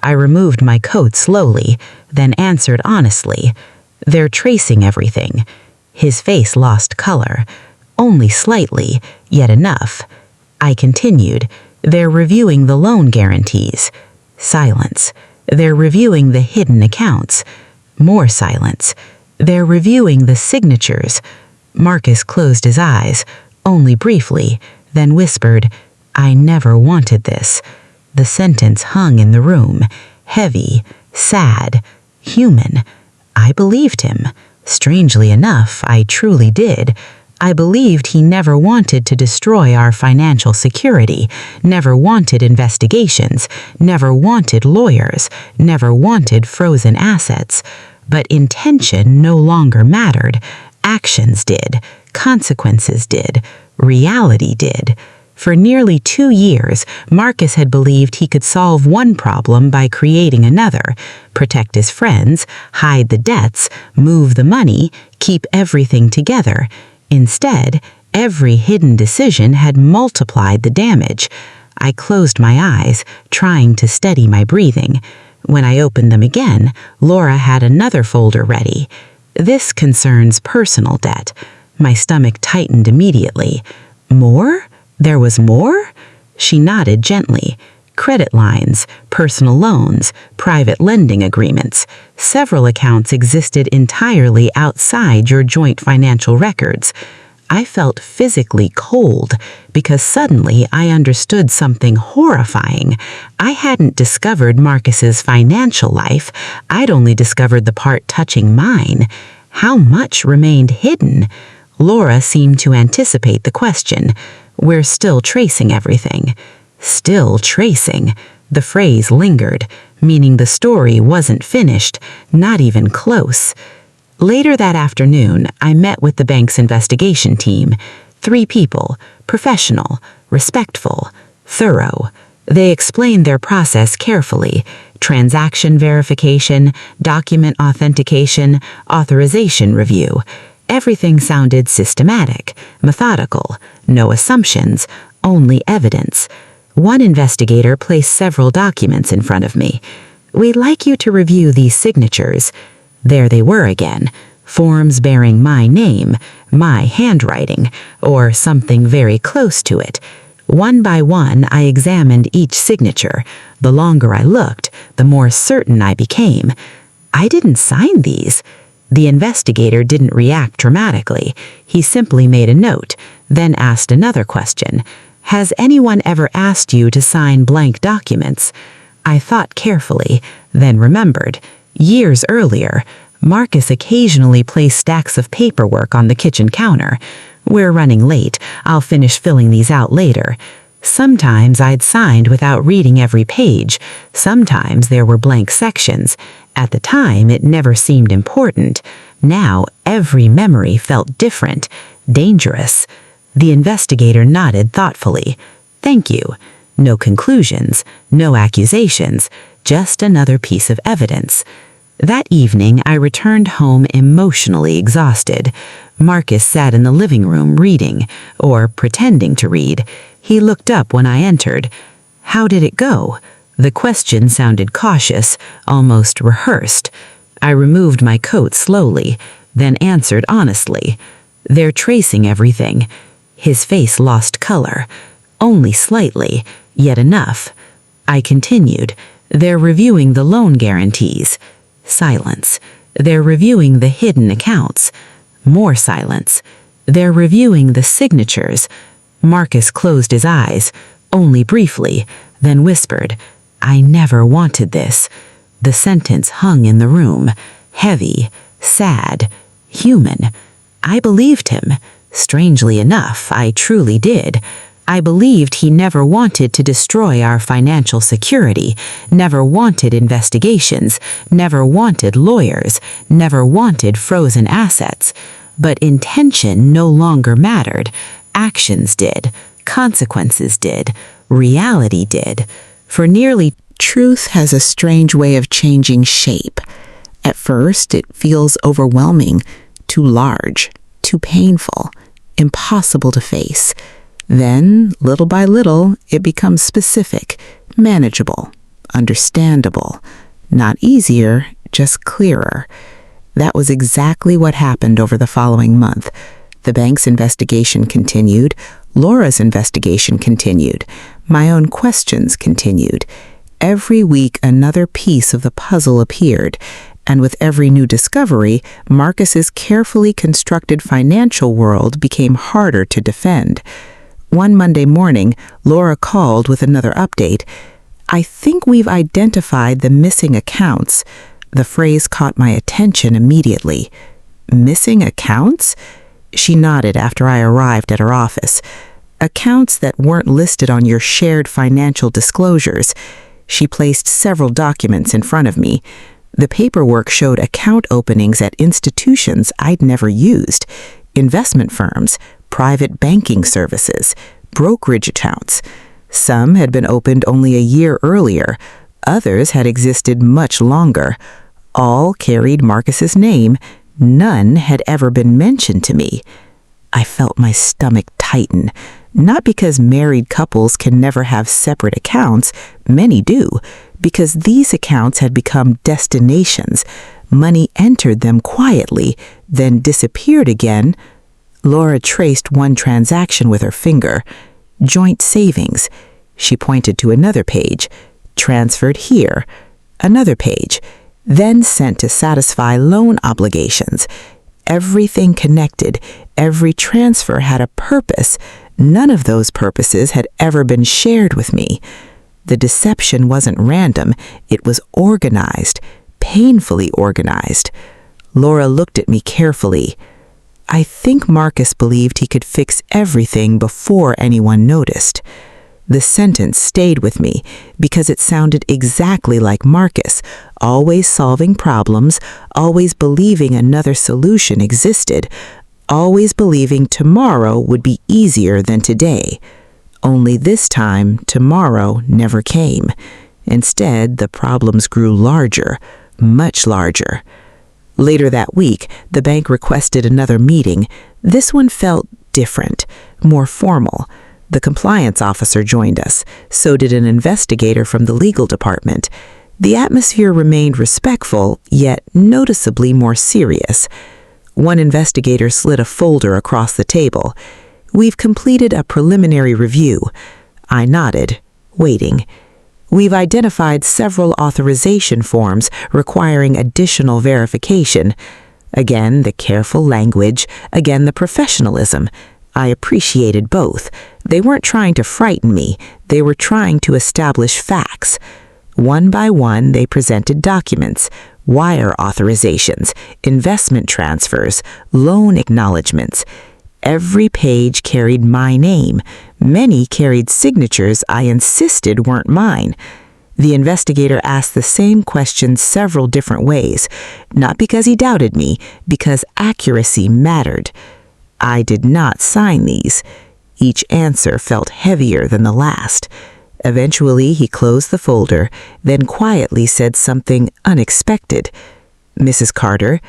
I removed my coat slowly, then answered honestly. They're tracing everything. His face lost color. Only slightly, yet enough. I continued. They're reviewing the loan guarantees. Silence. They're reviewing the hidden accounts. More silence. They're reviewing the signatures. Marcus closed his eyes, only briefly, then whispered, I never wanted this. The sentence hung in the room, heavy, sad, human. I believed him. Strangely enough, I truly did. I believed he never wanted to destroy our financial security, never wanted investigations, never wanted lawyers, never wanted frozen assets. But intention no longer mattered. Actions did. Consequences did. Reality did. For nearly 2 years, Marcus had believed he could solve one problem by creating another, protect his friends, hide the debts, move the money, keep everything together. Instead, every hidden decision had multiplied the damage. I closed my eyes, trying to steady my breathing. When I opened them again, Laura had another folder ready. This concerns personal debt. My stomach tightened immediately. More? There was more? She nodded gently. Credit lines, personal loans, private lending agreements. Several accounts existed entirely outside your joint financial records. I felt physically cold because suddenly I understood something horrifying. I hadn't discovered Marcus's financial life. I'd only discovered the part touching mine. How much remained hidden? Laura seemed to anticipate the question. We're still tracing everything. Still tracing. The phrase lingered, meaning the story wasn't finished, not even close. Later that afternoon, I met with the bank's investigation team. 3 people, professional, respectful, thorough. They explained their process carefully: transaction verification, document authentication, authorization review. Everything sounded systematic, methodical, no assumptions, only evidence. One investigator placed several documents in front of me. "We'd like you to review these signatures." There they were again, forms bearing my name, my handwriting, or something very close to it. One by one, I examined each signature. The longer I looked, the more certain I became. I didn't sign these. The investigator didn't react dramatically. He simply made a note, then asked another question. "Has anyone ever asked you to sign blank documents?" I thought carefully, then remembered. Years earlier, Marcus occasionally placed stacks of paperwork on the kitchen counter. "We're running late. I'll finish filling these out later." Sometimes I'd signed without reading every page. Sometimes there were blank sections. At the time, it never seemed important. Now, every memory felt different, dangerous. The investigator nodded thoughtfully. "Thank you." No conclusions, no accusations, just another piece of evidence. That evening, I returned home emotionally exhausted. Marcus sat in the living room reading, or pretending to read. He looked up when I entered. "How did it go?" The question sounded cautious, almost rehearsed. I removed my coat slowly, then answered honestly. "They're tracing everything." His face lost color. Only slightly, yet enough. I continued. "They're reviewing the loan guarantees." Silence. "They're reviewing the hidden accounts." More silence. "They're reviewing the signatures." Marcus closed his eyes, only briefly, then whispered, "I never wanted this." The sentence hung in the room, heavy, sad, human. I believed him. Strangely enough, I truly did. I believed he never wanted to destroy our financial security, never wanted investigations, never wanted lawyers, never wanted frozen assets. But intention no longer mattered. Actions did. Consequences did. Reality did. For nearly Truth has a strange way of changing shape. At first, it feels overwhelming, too large, too painful, impossible to face. Then, little by little, it becomes specific, manageable, understandable. Not easier, just clearer. That was exactly what happened over the following month. The bank's investigation continued. Laura's investigation continued. My own questions continued. Every week, another piece of the puzzle appeared, and with every new discovery, Marcus's carefully constructed financial world became harder to defend. One Monday morning, Laura called with another update. "I think we've identified the missing accounts." The phrase caught my attention immediately. "Missing accounts?" She nodded after I arrived at her office. "Accounts that weren't listed on your shared financial disclosures." She placed several documents in front of me. The paperwork showed account openings at institutions I'd never used, investment firms, private banking services, brokerage accounts. Some had been opened only a year earlier. Others had existed much longer. All carried Marcus's name. None had ever been mentioned to me. I felt my stomach tighten. Not because married couples can never have separate accounts, many do, because these accounts had become destinations. Money entered them quietly, then disappeared again. Laura traced one transaction with her finger. Joint savings. She pointed to another page. Transferred here. Another page. Then sent to satisfy loan obligations. Everything connected, every transfer had a purpose. None of those purposes had ever been shared with me. The deception wasn't random, it was organized, painfully organized. Laura looked at me carefully. I think Marcus believed he could fix everything before anyone noticed. The sentence stayed with me because it sounded exactly like Marcus, always solving problems, always believing another solution existed, always believing tomorrow would be easier than today. Only this time, tomorrow never came. Instead, the problems grew larger, much larger. Later that week, the bank requested another meeting. This one felt different, more formal. The compliance officer joined us. So did an investigator from the legal department. The atmosphere remained respectful, yet noticeably more serious. One investigator slid a folder across the table. "We've completed a preliminary review." I nodded, waiting. "We've identified several authorization forms requiring additional verification." Again, the careful language, again, the professionalism. I appreciated both. They weren't trying to frighten me. They were trying to establish facts. One by one, they presented documents, wire authorizations, investment transfers, loan acknowledgments. Every page carried my name. Many carried signatures I insisted weren't mine. The investigator asked the same question several different ways, not because he doubted me, because accuracy mattered. I did not sign these. Each answer felt heavier than the last. Eventually, he closed the folder, then quietly said something unexpected. "Mrs. Carter,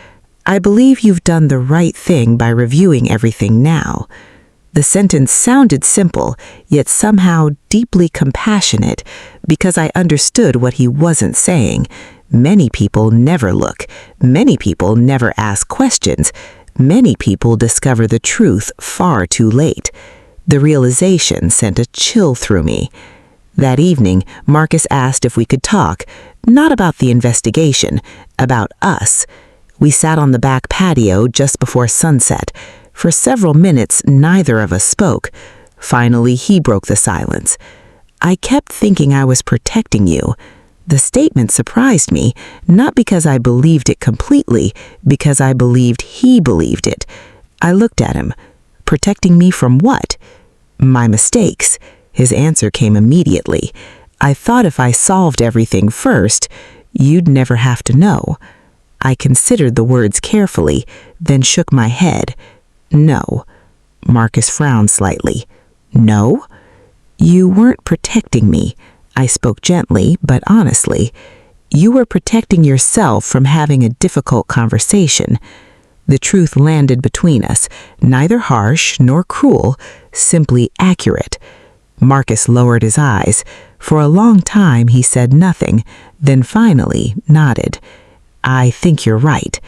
I believe you've done the right thing by reviewing everything now." The sentence sounded simple, yet somehow deeply compassionate, because I understood what he wasn't saying. Many people never look. Many people never ask questions. Many people discover the truth far too late. The realization sent a chill through me. That evening, Marcus asked if we could talk, not about the investigation, about us. We sat on the back patio just before sunset. For several minutes, neither of us spoke. Finally, he broke the silence. "I kept thinking I was protecting you." The statement surprised me, not because I believed it completely, because I believed he believed it. I looked at him. Protecting me from what? My mistakes. His answer came immediately. "I thought if I solved everything first, you'd never have to know." I considered the words carefully, then shook my head. "No." Marcus frowned slightly. "No? You weren't protecting me." I spoke gently, but honestly. "You were protecting yourself from having a difficult conversation." The truth landed between us, neither harsh nor cruel, simply accurate. Marcus lowered his eyes. For a long time he said nothing, then finally nodded. "I think you're right."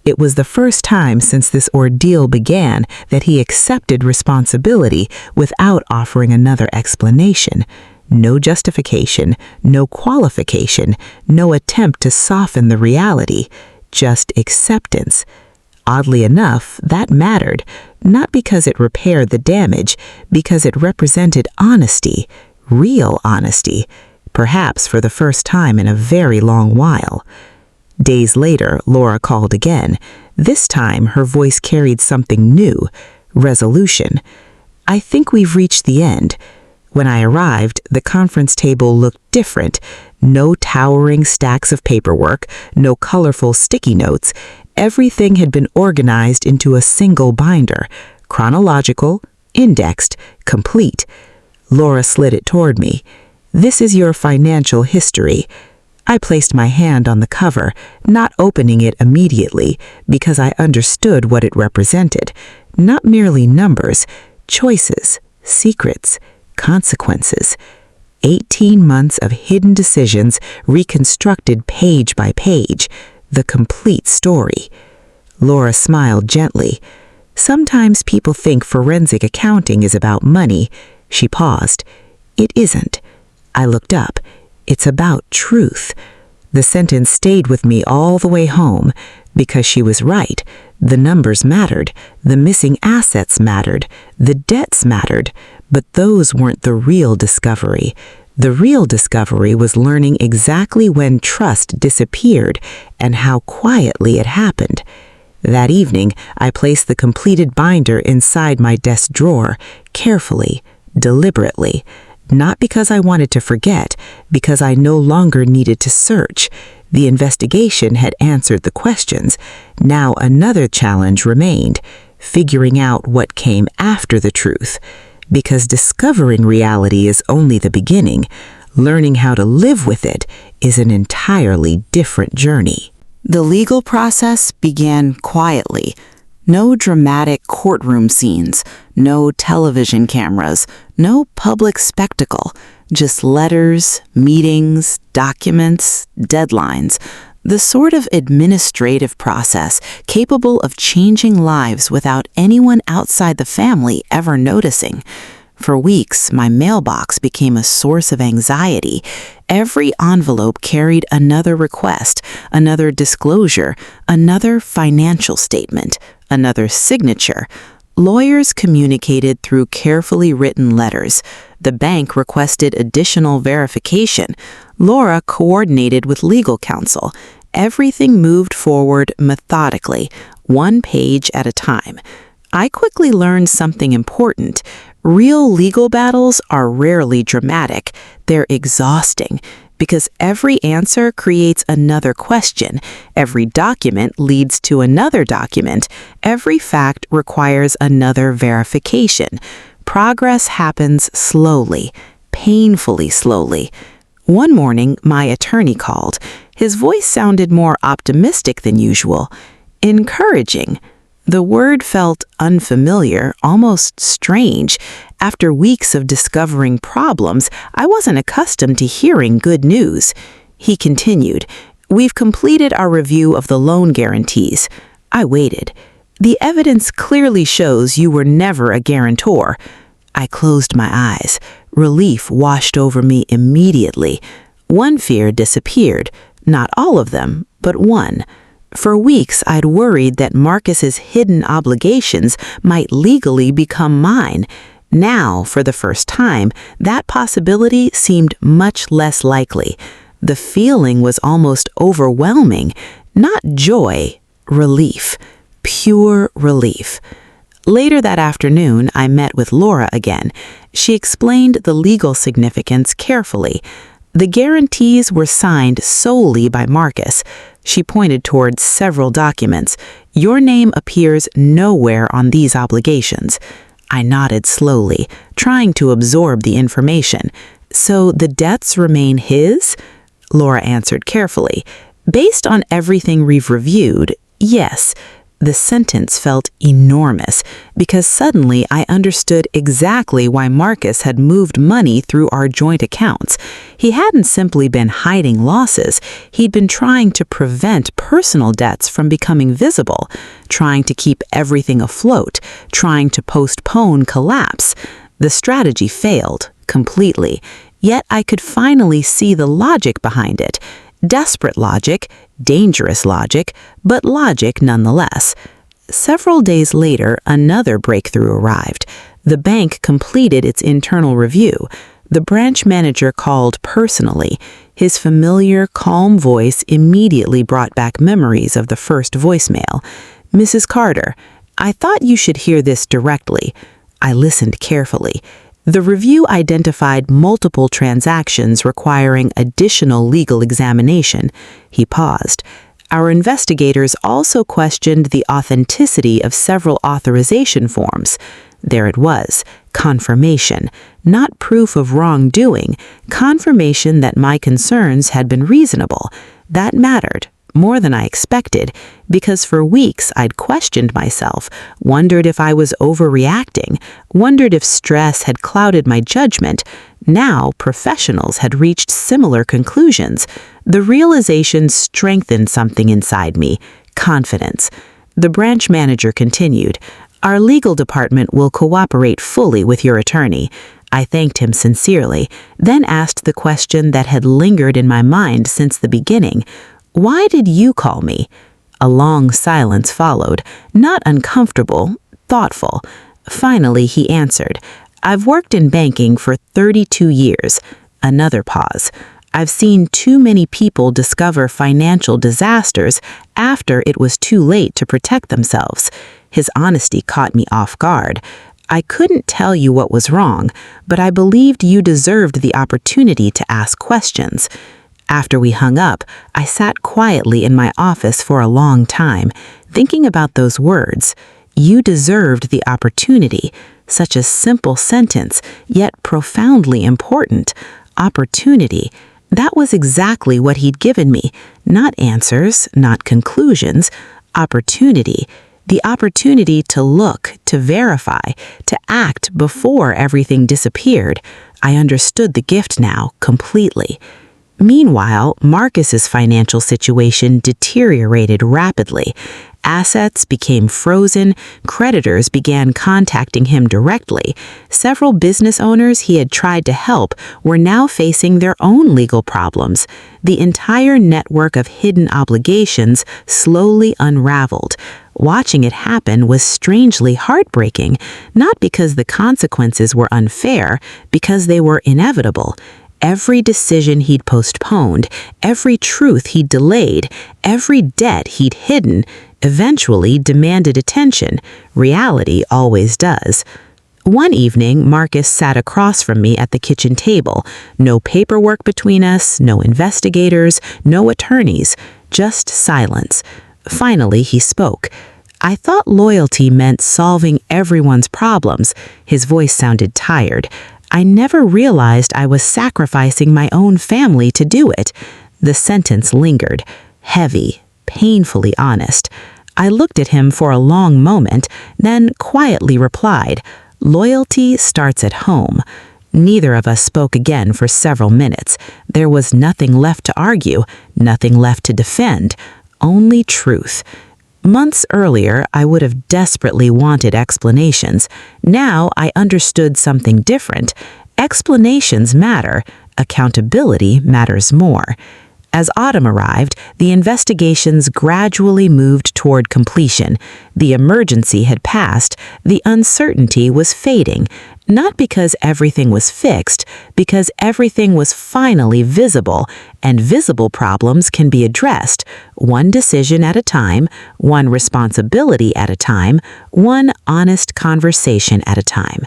It was the first time since this ordeal began that he accepted responsibility without offering another explanation. No justification, no qualification, no attempt to soften the reality, just acceptance. Oddly enough, that mattered, not because it repaired the damage, because it represented honesty, real honesty, perhaps for the first time in a very long while. Days later, Laura called again. This time, her voice carried something new, resolution. "I think we've reached the end." When I arrived, the conference table looked different. No towering stacks of paperwork, no colorful sticky notes. Everything had been organized into a single binder, chronological, indexed, complete. Laura slid it toward me. "This is your financial history." I placed my hand on the cover, not opening it immediately, because I understood what it represented. Not merely numbers, choices, secrets, consequences. 18 months of hidden decisions reconstructed page by page, the complete story. Laura smiled gently. "Sometimes people think forensic accounting is about money." She paused. "It isn't." I looked up. "It's about truth." The sentence stayed with me all the way home, because she was right. The numbers mattered, the missing assets mattered, the debts mattered, but those weren't the real discovery. The real discovery was learning exactly when trust disappeared and how quietly it happened. That evening, I placed the completed binder inside my desk drawer, carefully, deliberately, not because I wanted to forget, because I no longer needed to search. The investigation had answered the questions. Now another challenge remained, figuring out what came after the truth. Because discovering reality is only the beginning, learning how to live with it is an entirely different journey. The legal process began quietly. No dramatic courtroom scenes, no television cameras, no public spectacle, just letters, meetings, documents, deadlines, the sort of administrative process capable of changing lives without anyone outside the family ever noticing. For weeks, my mailbox became a source of anxiety. Every envelope carried another request, another disclosure, another financial statement, another signature. Lawyers communicated through carefully written letters. The bank requested additional verification. Laura coordinated with legal counsel. Everything moved forward methodically, one page at a time. I quickly learned something important. Real legal battles are rarely dramatic. They're exhausting because every answer creates another question. Every document leads to another document. Every fact requires another verification. Progress happens slowly, painfully slowly. One morning, my attorney called. His voice sounded more optimistic than usual, encouraging. The word felt unfamiliar, almost strange. After weeks of discovering problems, I wasn't accustomed to hearing good news. He continued, "We've completed our review of the loan guarantees." I waited. "The evidence clearly shows you were never a guarantor." I closed my eyes. Relief washed over me immediately. One fear disappeared. Not all of them, but one. For weeks, I'd worried that Marcus's hidden obligations might legally become mine. Now, for the first time, that possibility seemed much less likely. The feeling was almost overwhelming. Not joy, relief. Pure relief. Later that afternoon, I met with Laura again. She explained the legal significance carefully. The guarantees were signed solely by Marcus. She pointed towards several documents. "Your name appears nowhere on these obligations." I nodded slowly, trying to absorb the information. "So the debts remain his?" Laura answered carefully. "Based on everything we've reviewed, yes." The sentence felt enormous because suddenly I understood exactly why Marcus had moved money through our joint accounts. He hadn't simply been hiding losses. He'd been trying to prevent personal debts from becoming visible, trying to keep everything afloat, trying to postpone collapse. The strategy failed completely, yet I could finally see the logic behind it. Desperate logic, dangerous logic, but logic nonetheless. Several days later, another breakthrough arrived. The bank completed its internal review. The branch manager called personally. His familiar, calm voice immediately brought back memories of the first voicemail. "Mrs. Carter, I thought you should hear this directly." I listened carefully. The review identified multiple transactions requiring additional legal examination. He paused. Our investigators also questioned the authenticity of several authorization forms. There it was, confirmation, not proof of wrongdoing, confirmation that my concerns had been reasonable. That mattered. More than I expected, because for weeks I'd questioned myself, wondered if I was overreacting, wondered if stress had clouded my judgment. Now professionals had reached similar conclusions. The realization strengthened something inside me, confidence. The branch manager continued, "Our legal department will cooperate fully with your attorney." I thanked him sincerely, then asked the question that had lingered in my mind since the beginning. "Why did you call me?" A long silence followed, not uncomfortable, thoughtful. Finally, he answered, "I've worked in banking for 32 years. Another pause. I've seen too many people discover financial disasters after it was too late to protect themselves." His honesty caught me off guard. "I couldn't tell you what was wrong, but I believed you deserved the opportunity to ask questions." After we hung up, I sat quietly in my office for a long time, thinking about those words. You deserved the opportunity. Such a simple sentence, yet profoundly important. Opportunity. That was exactly what he'd given me. Not answers, not conclusions. Opportunity. The opportunity to look, to verify, to act before everything disappeared. I understood the gift now completely. Meanwhile, Marcus's financial situation deteriorated rapidly. Assets became frozen, creditors began contacting him directly. Several business owners he had tried to help were now facing their own legal problems. The entire network of hidden obligations slowly unraveled. Watching it happen was strangely heartbreaking, not because the consequences were unfair, because they were inevitable. Every decision he'd postponed, every truth he'd delayed, every debt he'd hidden, eventually demanded attention. Reality always does. One evening, Marcus sat across from me at the kitchen table. No paperwork between us, no investigators, no attorneys, just silence. Finally, he spoke. "I thought loyalty meant solving everyone's problems." His voice sounded tired. "I never realized I was sacrificing my own family to do it." The sentence lingered, heavy, painfully honest. I looked at him for a long moment, then quietly replied, "Loyalty starts at home." Neither of us spoke again for several minutes. There was nothing left to argue, nothing left to defend, only truth. Months earlier, I would have desperately wanted explanations. Now I understood something different. Explanations matter. Accountability matters more. As autumn arrived, the investigations gradually moved toward completion. The emergency had passed. The uncertainty was fading. Not because everything was fixed, because everything was finally visible, and visible problems can be addressed, one decision at a time, one responsibility at a time, one honest conversation at a time.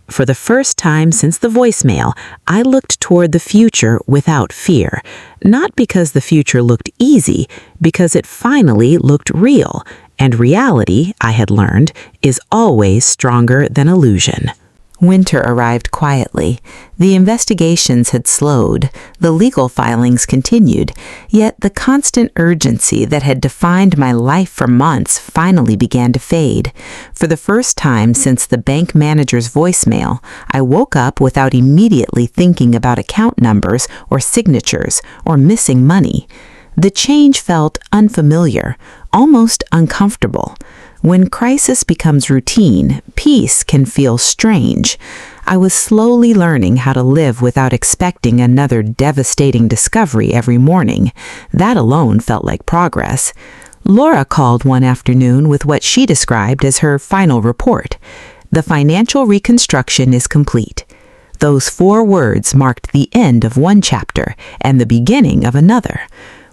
For the first time since the voicemail, I looked toward the future without fear. Not because the future looked easy, because it finally looked real. And reality, I had learned, is always stronger than illusion. Winter arrived quietly. The investigations had slowed. The legal filings continued. Yet the constant urgency that had defined my life for months finally began to fade. For the first time since the bank manager's voicemail, I woke up without immediately thinking about account numbers or signatures or missing money. The change felt unfamiliar, almost uncomfortable. When crisis becomes routine, peace can feel strange. I was slowly learning how to live without expecting another devastating discovery every morning. That alone felt like progress. Laura called one afternoon with what she described as her final report. "The financial reconstruction is complete." Those 4 words marked the end of one chapter and the beginning of another.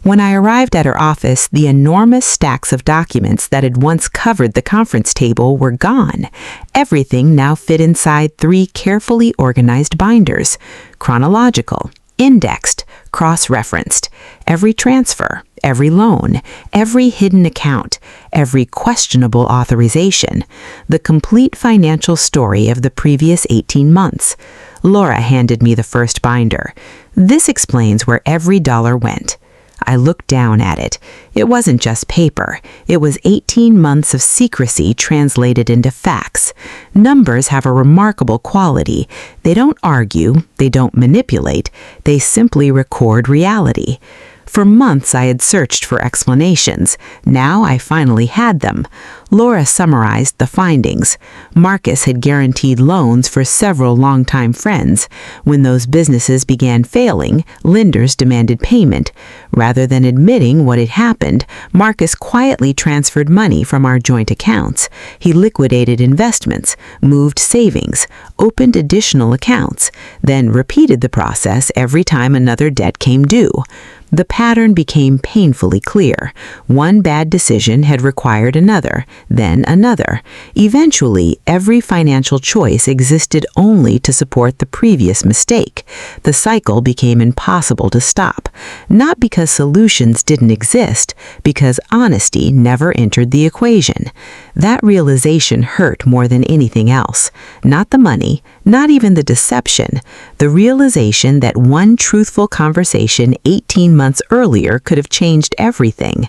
When I arrived at her office, the enormous stacks of documents that had once covered the conference table were gone. Everything now fit inside 3 carefully organized binders, chronological, indexed, cross-referenced. Every transfer, every loan, every hidden account, every questionable authorization, the complete financial story of the previous 18 months. Laura handed me the first binder. "This explains where every dollar went." I looked down at it. It wasn't just paper. It was 18 months of secrecy translated into facts. Numbers have a remarkable quality. They don't argue, they don't manipulate, they simply record reality. For months I had searched for explanations. Now I finally had them. Laura summarized the findings. Marcus had guaranteed loans for several longtime friends. When those businesses began failing, lenders demanded payment. Rather than admitting what had happened, Marcus quietly transferred money from our joint accounts. He liquidated investments, moved savings, opened additional accounts, then repeated the process every time another debt came due. The pattern became painfully clear. One bad decision had required another, then another. Eventually, every financial choice existed only to support the previous mistake. The cycle became impossible to stop, not because solutions didn't exist, because honesty never entered the equation. That realization hurt more than anything else. Not the money, not even the deception. The realization that one truthful conversation 18 months earlier could have changed everything.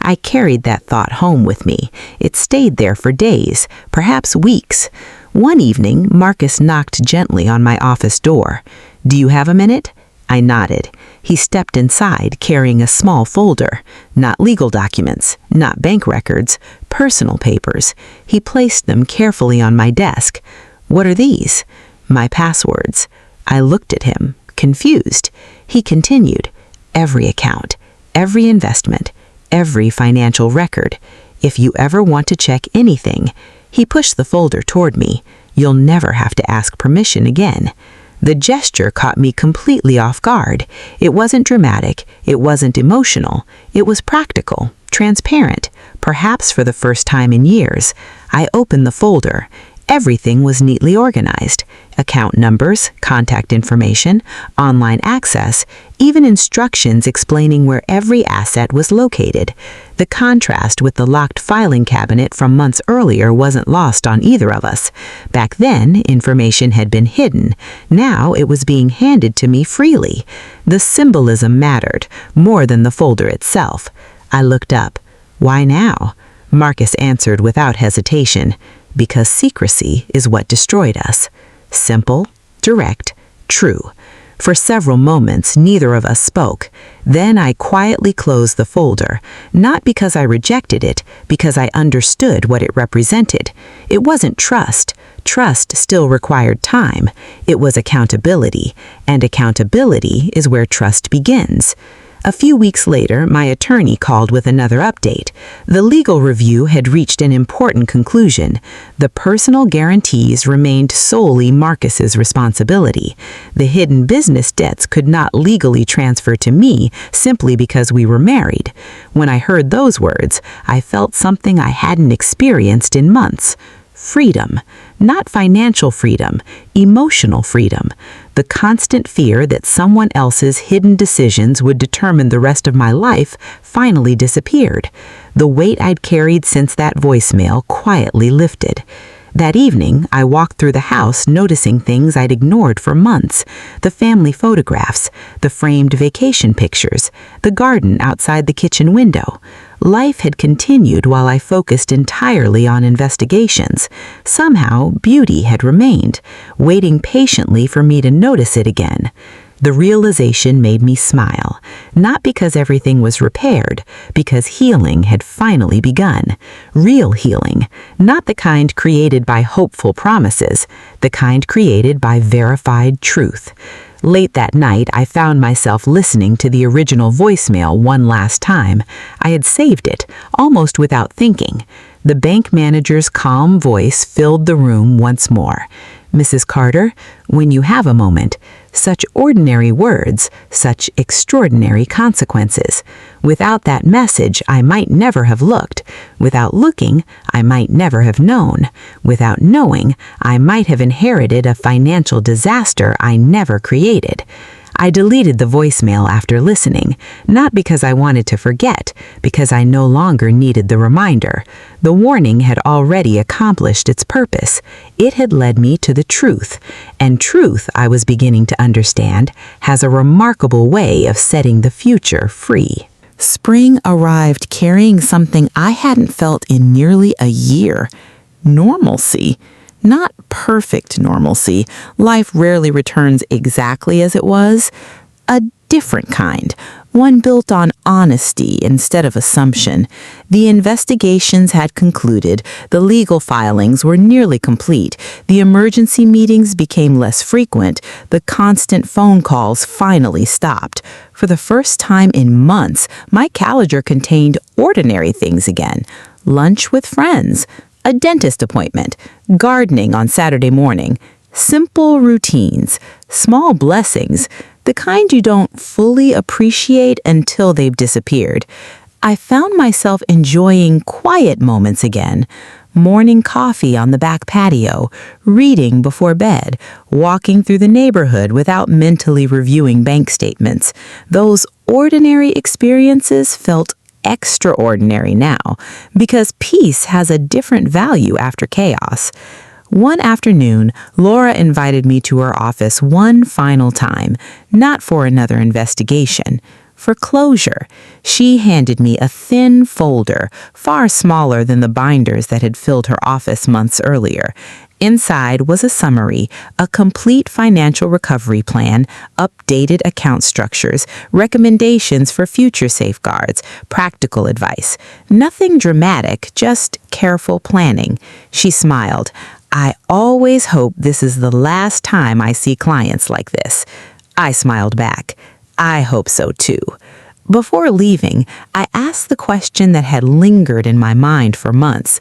I carried that thought home with me. It stayed there for days, perhaps weeks. One evening, Marcus knocked gently on my office door. "Do you have a minute?" I nodded. He stepped inside, carrying a small folder. Not legal documents, not bank records, personal papers. He placed them carefully on my desk. "What are these?" "My passwords." I looked at him, confused. He continued. "Every account, every investment, every financial record. If you ever want to check anything," he pushed the folder toward me, "you'll never have to ask permission again." The gesture caught me completely off guard. It wasn't dramatic, it wasn't emotional, it was practical, transparent, perhaps for the first time in years. I opened the folder. Everything was neatly organized. Account numbers, contact information, online access, even instructions explaining where every asset was located. The contrast with the locked filing cabinet from months earlier wasn't lost on either of us. Back then, information had been hidden. Now it was being handed to me freely. The symbolism mattered, more than the folder itself. I looked up. "Why now?" Marcus answered without hesitation. "Because secrecy is what destroyed us." Simple, direct, true. For several moments, neither of us spoke. Then I quietly closed the folder, not because I rejected it, because I understood what it represented. It wasn't trust. Trust still required time. It was accountability, and accountability is where trust begins. A few weeks later, my attorney called with another update. The legal review had reached an important conclusion. The personal guarantees remained solely Marcus's responsibility. The hidden business debts could not legally transfer to me simply because we were married. When I heard those words, I felt something I hadn't experienced in months. Freedom. Not financial freedom, emotional freedom. The constant fear that someone else's hidden decisions would determine the rest of my life finally disappeared. The weight I'd carried since that voicemail quietly lifted. That evening, I walked through the house noticing things I'd ignored for months. The family photographs, the framed vacation pictures, the garden outside the kitchen window. Life had continued while I focused entirely on investigations. Somehow, beauty had remained, waiting patiently for me to notice it again. The realization made me smile, not because everything was repaired, because healing had finally begun. Real healing, not the kind created by hopeful promises, the kind created by verified truth. Late that night, I found myself listening to the original voicemail one last time. I had saved it, almost without thinking. The bank manager's calm voice filled the room once more. "Mrs. Carter, when you have a moment, such ordinary words, such extraordinary consequences. Without that message, I might never have looked. Without looking, I might never have known. Without knowing, I might have inherited a financial disaster I never created." I deleted the voicemail after listening, not because I wanted to forget, because I no longer needed the reminder. The warning had already accomplished its purpose. It had led me to the truth, and truth, I was beginning to understand, has a remarkable way of setting the future free. Spring arrived carrying something I hadn't felt in nearly a year. Normalcy. Not perfect normalcy. Life rarely returns exactly as it was. A different kind. one built on honesty instead of assumption. The investigations had concluded, the legal filings were nearly complete, the emergency meetings became less frequent, the constant phone calls finally stopped. For the first time in months, my calendar contained ordinary things again. Lunch with friends, a dentist appointment, gardening on Saturday morning. Simple routines, small blessings, the kind you don't fully appreciate until they've disappeared. I found myself enjoying quiet moments again. Morning coffee on the back patio, reading before bed, walking through the neighborhood without mentally reviewing bank statements. Those ordinary experiences felt extraordinary now, because peace has a different value after chaos. One afternoon, Laura invited me to her office one final time, not for another investigation, for closure. She handed me a thin folder, far smaller than the binders that had filled her office months earlier. Inside was a summary, a complete financial recovery plan, updated account structures, recommendations for future safeguards, practical advice. Nothing dramatic, just careful planning. She smiled. I always hope this is the last time I see clients like this. I smiled back. I hope so too. Before leaving, I asked the question that had lingered in my mind for months.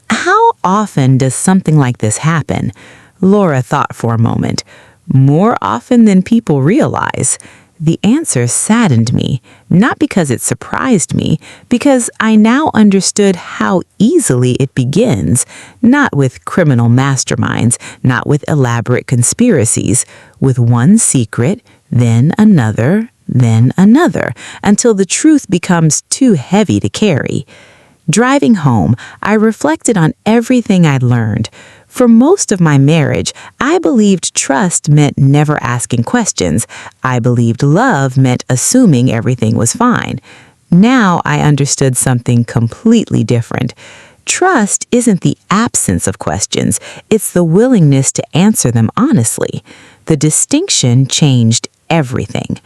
How often does something like this happen? Laura thought for a moment. More often than people realize. The answer saddened me, not because it surprised me, because I now understood how easily it begins, not with criminal masterminds, not with elaborate conspiracies, with one secret, then another, until the truth becomes too heavy to carry. Driving home, I reflected on everything I'd learned. For most of my marriage, I believed trust meant never asking questions. I believed love meant assuming everything was fine. Now I understood something completely different. Trust isn't the absence of questions, it's the willingness to answer them honestly. The distinction changed everything.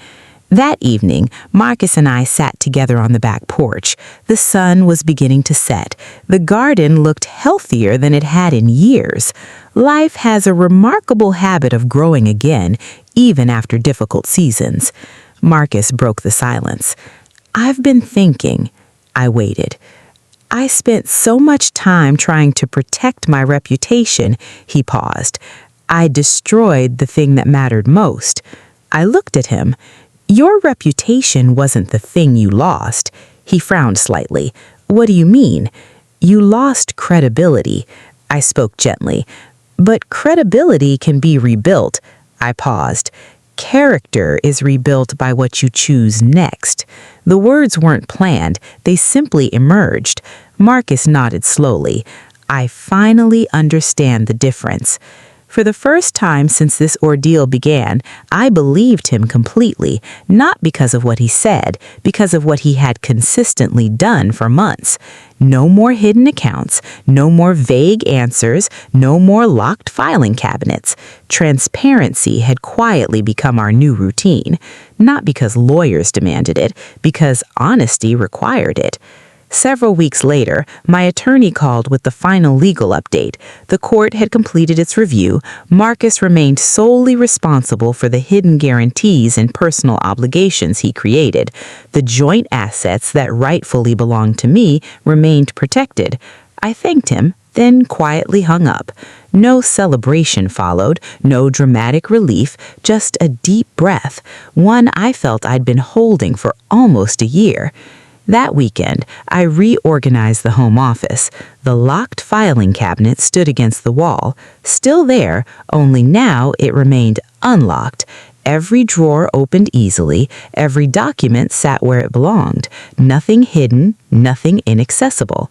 That evening, Marcus and I sat together on the back porch. The sun was beginning to set. The garden looked healthier than it had in years. Life has a remarkable habit of growing again, even after difficult seasons. Marcus broke the silence. I've been thinking. I waited. I spent so much time trying to protect my reputation, he paused. I destroyed the thing that mattered most. I looked at him. Your reputation wasn't the thing you lost. He frowned slightly. What do you mean? You lost credibility. I spoke gently. But credibility can be rebuilt. I paused. Character is rebuilt by what you choose next. The words weren't planned. They simply emerged. Marcus nodded slowly. I finally understand the difference. For the first time since this ordeal began, I believed him completely, not because of what he said, because of what he had consistently done for months. No more hidden accounts, no more vague answers, no more locked filing cabinets. Transparency had quietly become our new routine, not because lawyers demanded it, because honesty required it. Several weeks later, my attorney called with the final legal update. The court had completed its review. Marcus remained solely responsible for the hidden guarantees and personal obligations he created. The joint assets that rightfully belonged to me remained protected. I thanked him, then quietly hung up. No celebration followed, no dramatic relief, just a deep breath, one I felt I'd been holding for almost a year. That weekend, I reorganized the home office. The locked filing cabinet stood against the wall, still there, only now it remained unlocked. Every drawer opened easily, every document sat where it belonged. Nothing hidden, nothing inaccessible.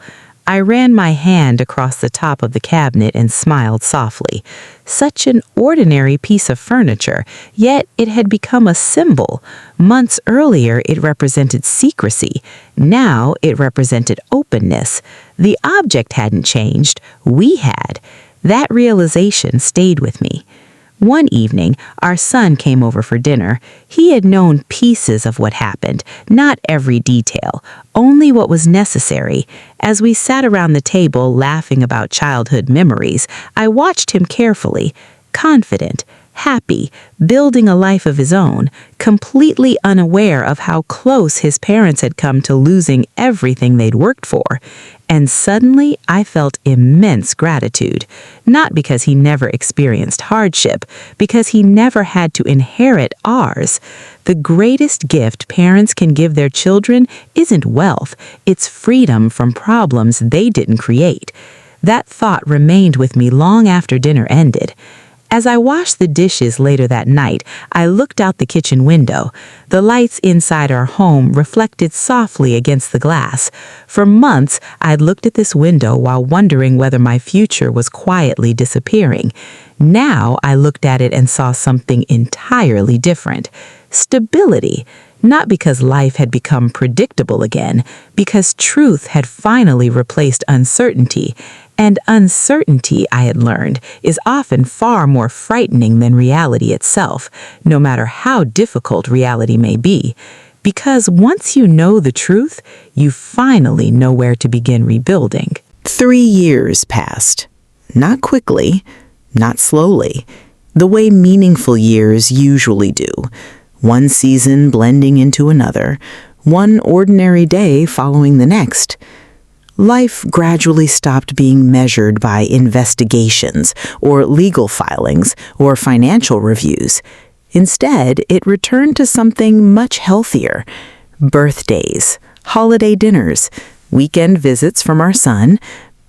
I ran my hand across the top of the cabinet and smiled softly. Such an ordinary piece of furniture, yet it had become a symbol. Months earlier, it represented secrecy. Now it represented openness. The object hadn't changed. We had. That realization stayed with me. One evening, our son came over for dinner. He had known pieces of what happened, not every detail, only what was necessary. As we sat around the table laughing about childhood memories, I watched him carefully, confident, happy, building a life of his own, completely unaware of how close his parents had come to losing everything they'd worked for. And suddenly I felt immense gratitude, not because he never experienced hardship, because he never had to inherit ours. The greatest gift parents can give their children isn't wealth, it's freedom from problems they didn't create. That thought remained with me long after dinner ended. As I washed the dishes later that night, I looked out the kitchen window. The lights inside our home reflected softly against the glass. For months, I'd looked at this window while wondering whether my future was quietly disappearing. Now I looked at it and saw something entirely different. Stability. Not because life had become predictable again, because truth had finally replaced uncertainty. And uncertainty, I had learned, is often far more frightening than reality itself, no matter how difficult reality may be. Because once you know the truth, you finally know where to begin rebuilding. 3 years passed. Not quickly, not slowly, the way meaningful years usually do. One season blending into another, one ordinary day following the next. Life gradually stopped being measured by investigations or legal filings or financial reviews. Instead, it returned to something much healthier. Birthdays, holiday dinners, weekend visits from our son,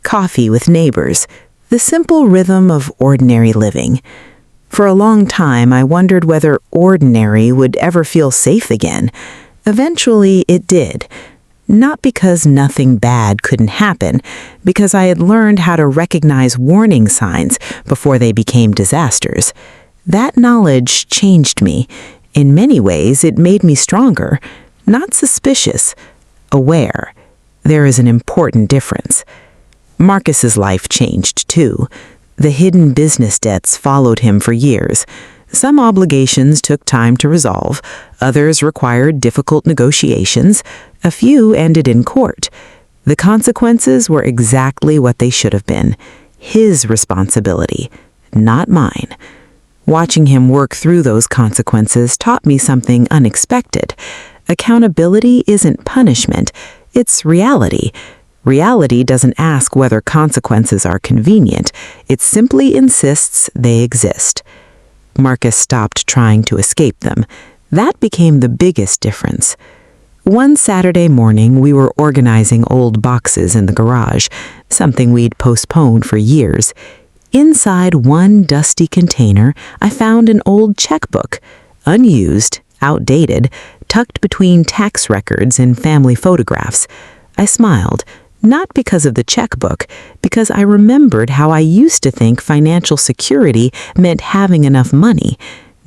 coffee with neighbors, the simple rhythm of ordinary living. For a long time, I wondered whether ordinary would ever feel safe again. Eventually, it did. Not because nothing bad couldn't happen, because I had learned how to recognize warning signs before they became disasters. That knowledge changed me. In many ways, it made me stronger, not suspicious, aware. There is an important difference. Marcus's life changed, too. The hidden business debts followed him for years. Some obligations took time to resolve, others required difficult negotiations, a few ended in court. The consequences were exactly what they should have been. His responsibility, not mine. Watching him work through those consequences taught me something unexpected. Accountability isn't punishment, it's reality. Reality doesn't ask whether consequences are convenient, it simply insists they exist. Marcus stopped trying to escape them. That became the biggest difference. One Saturday morning, we were organizing old boxes in the garage, something we'd postponed for years. Inside one dusty container, I found an old checkbook, unused, outdated, tucked between tax records and family photographs. I smiled, not because of the checkbook, because I remembered how I used to think financial security meant having enough money.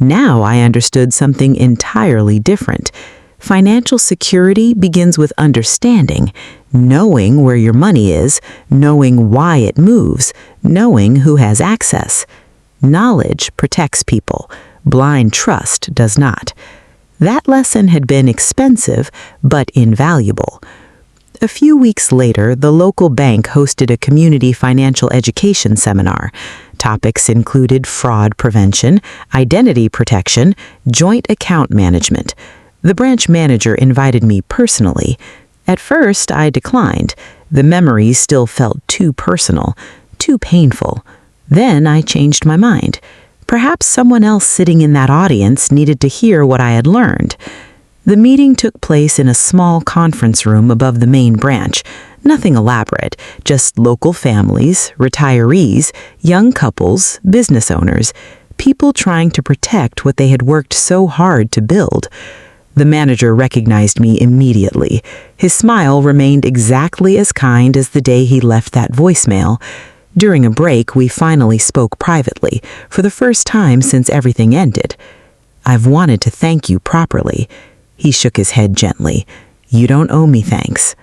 Now I understood something entirely different. Financial security begins with understanding, knowing where your money is, knowing why it moves, knowing who has access. Knowledge protects people. Blind trust does not. That lesson had been expensive, but invaluable. A few weeks later, the local bank hosted a community financial education seminar. Topics included fraud prevention, identity protection, joint account management. The branch manager invited me personally. At first, I declined. The memories still felt too personal, too painful. Then I changed my mind. Perhaps someone else sitting in that audience needed to hear what I had learned. The meeting took place in a small conference room above the main branch. Nothing elaborate, just local families, retirees, young couples, business owners, people trying to protect what they had worked so hard to build. The manager recognized me immediately. His smile remained exactly as kind as the day he left that voicemail. During a break, we finally spoke privately, for the first time since everything ended. "I've wanted to thank you properly." He shook his head gently. "You don't owe me thanks."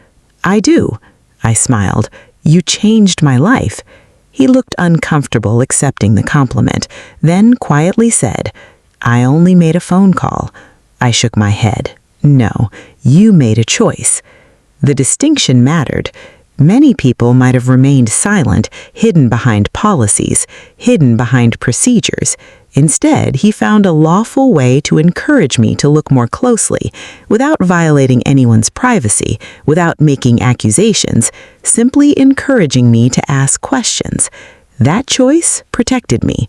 "I do." I smiled. "You changed my life." He looked uncomfortable accepting the compliment, then quietly said, "I only made a phone call." I shook my head. "No, you made a choice." The distinction mattered. Many people might have remained silent, hidden behind policies, hidden behind procedures. Instead, he found a lawful way to encourage me to look more closely, without violating anyone's privacy, without making accusations, simply encouraging me to ask questions. That choice protected me.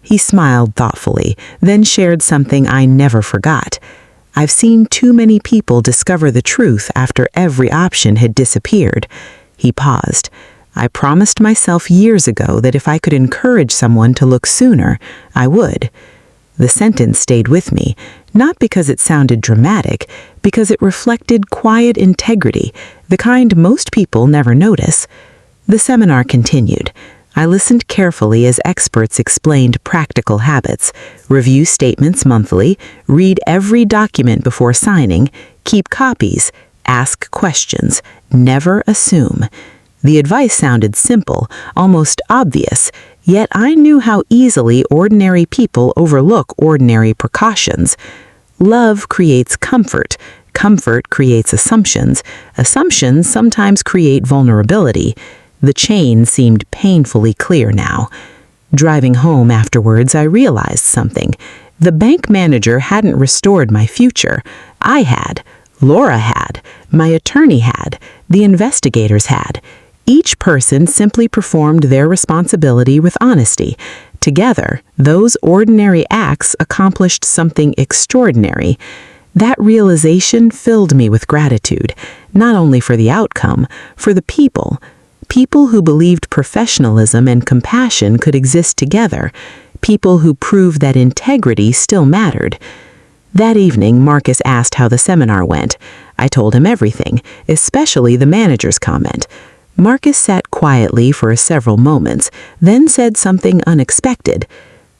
He smiled thoughtfully, then shared something I never forgot. "I've seen too many people discover the truth after every option had disappeared." He paused. "I promised myself years ago that if I could encourage someone to look sooner, I would." The sentence stayed with me, not because it sounded dramatic, because it reflected quiet integrity, the kind most people never notice. The seminar continued. I listened carefully as experts explained practical habits: review statements monthly, read every document before signing, keep copies, ask questions, never assume. The advice sounded simple, almost obvious, yet I knew how easily ordinary people overlook ordinary precautions. Love creates comfort. Comfort creates assumptions. Assumptions sometimes create vulnerability. The chain seemed painfully clear now. Driving home afterwards, I realized something. The bank manager hadn't restored my future. I had. Laura had. My attorney had. The investigators had. Each person simply performed their responsibility with honesty. Together, those ordinary acts accomplished something extraordinary. That realization filled me with gratitude, not only for the outcome, for the people. People who believed professionalism and compassion could exist together. People who proved that integrity still mattered. That evening, Marcus asked how the seminar went. I told him everything, especially the manager's comment. Marcus sat quietly for several moments, then said something unexpected.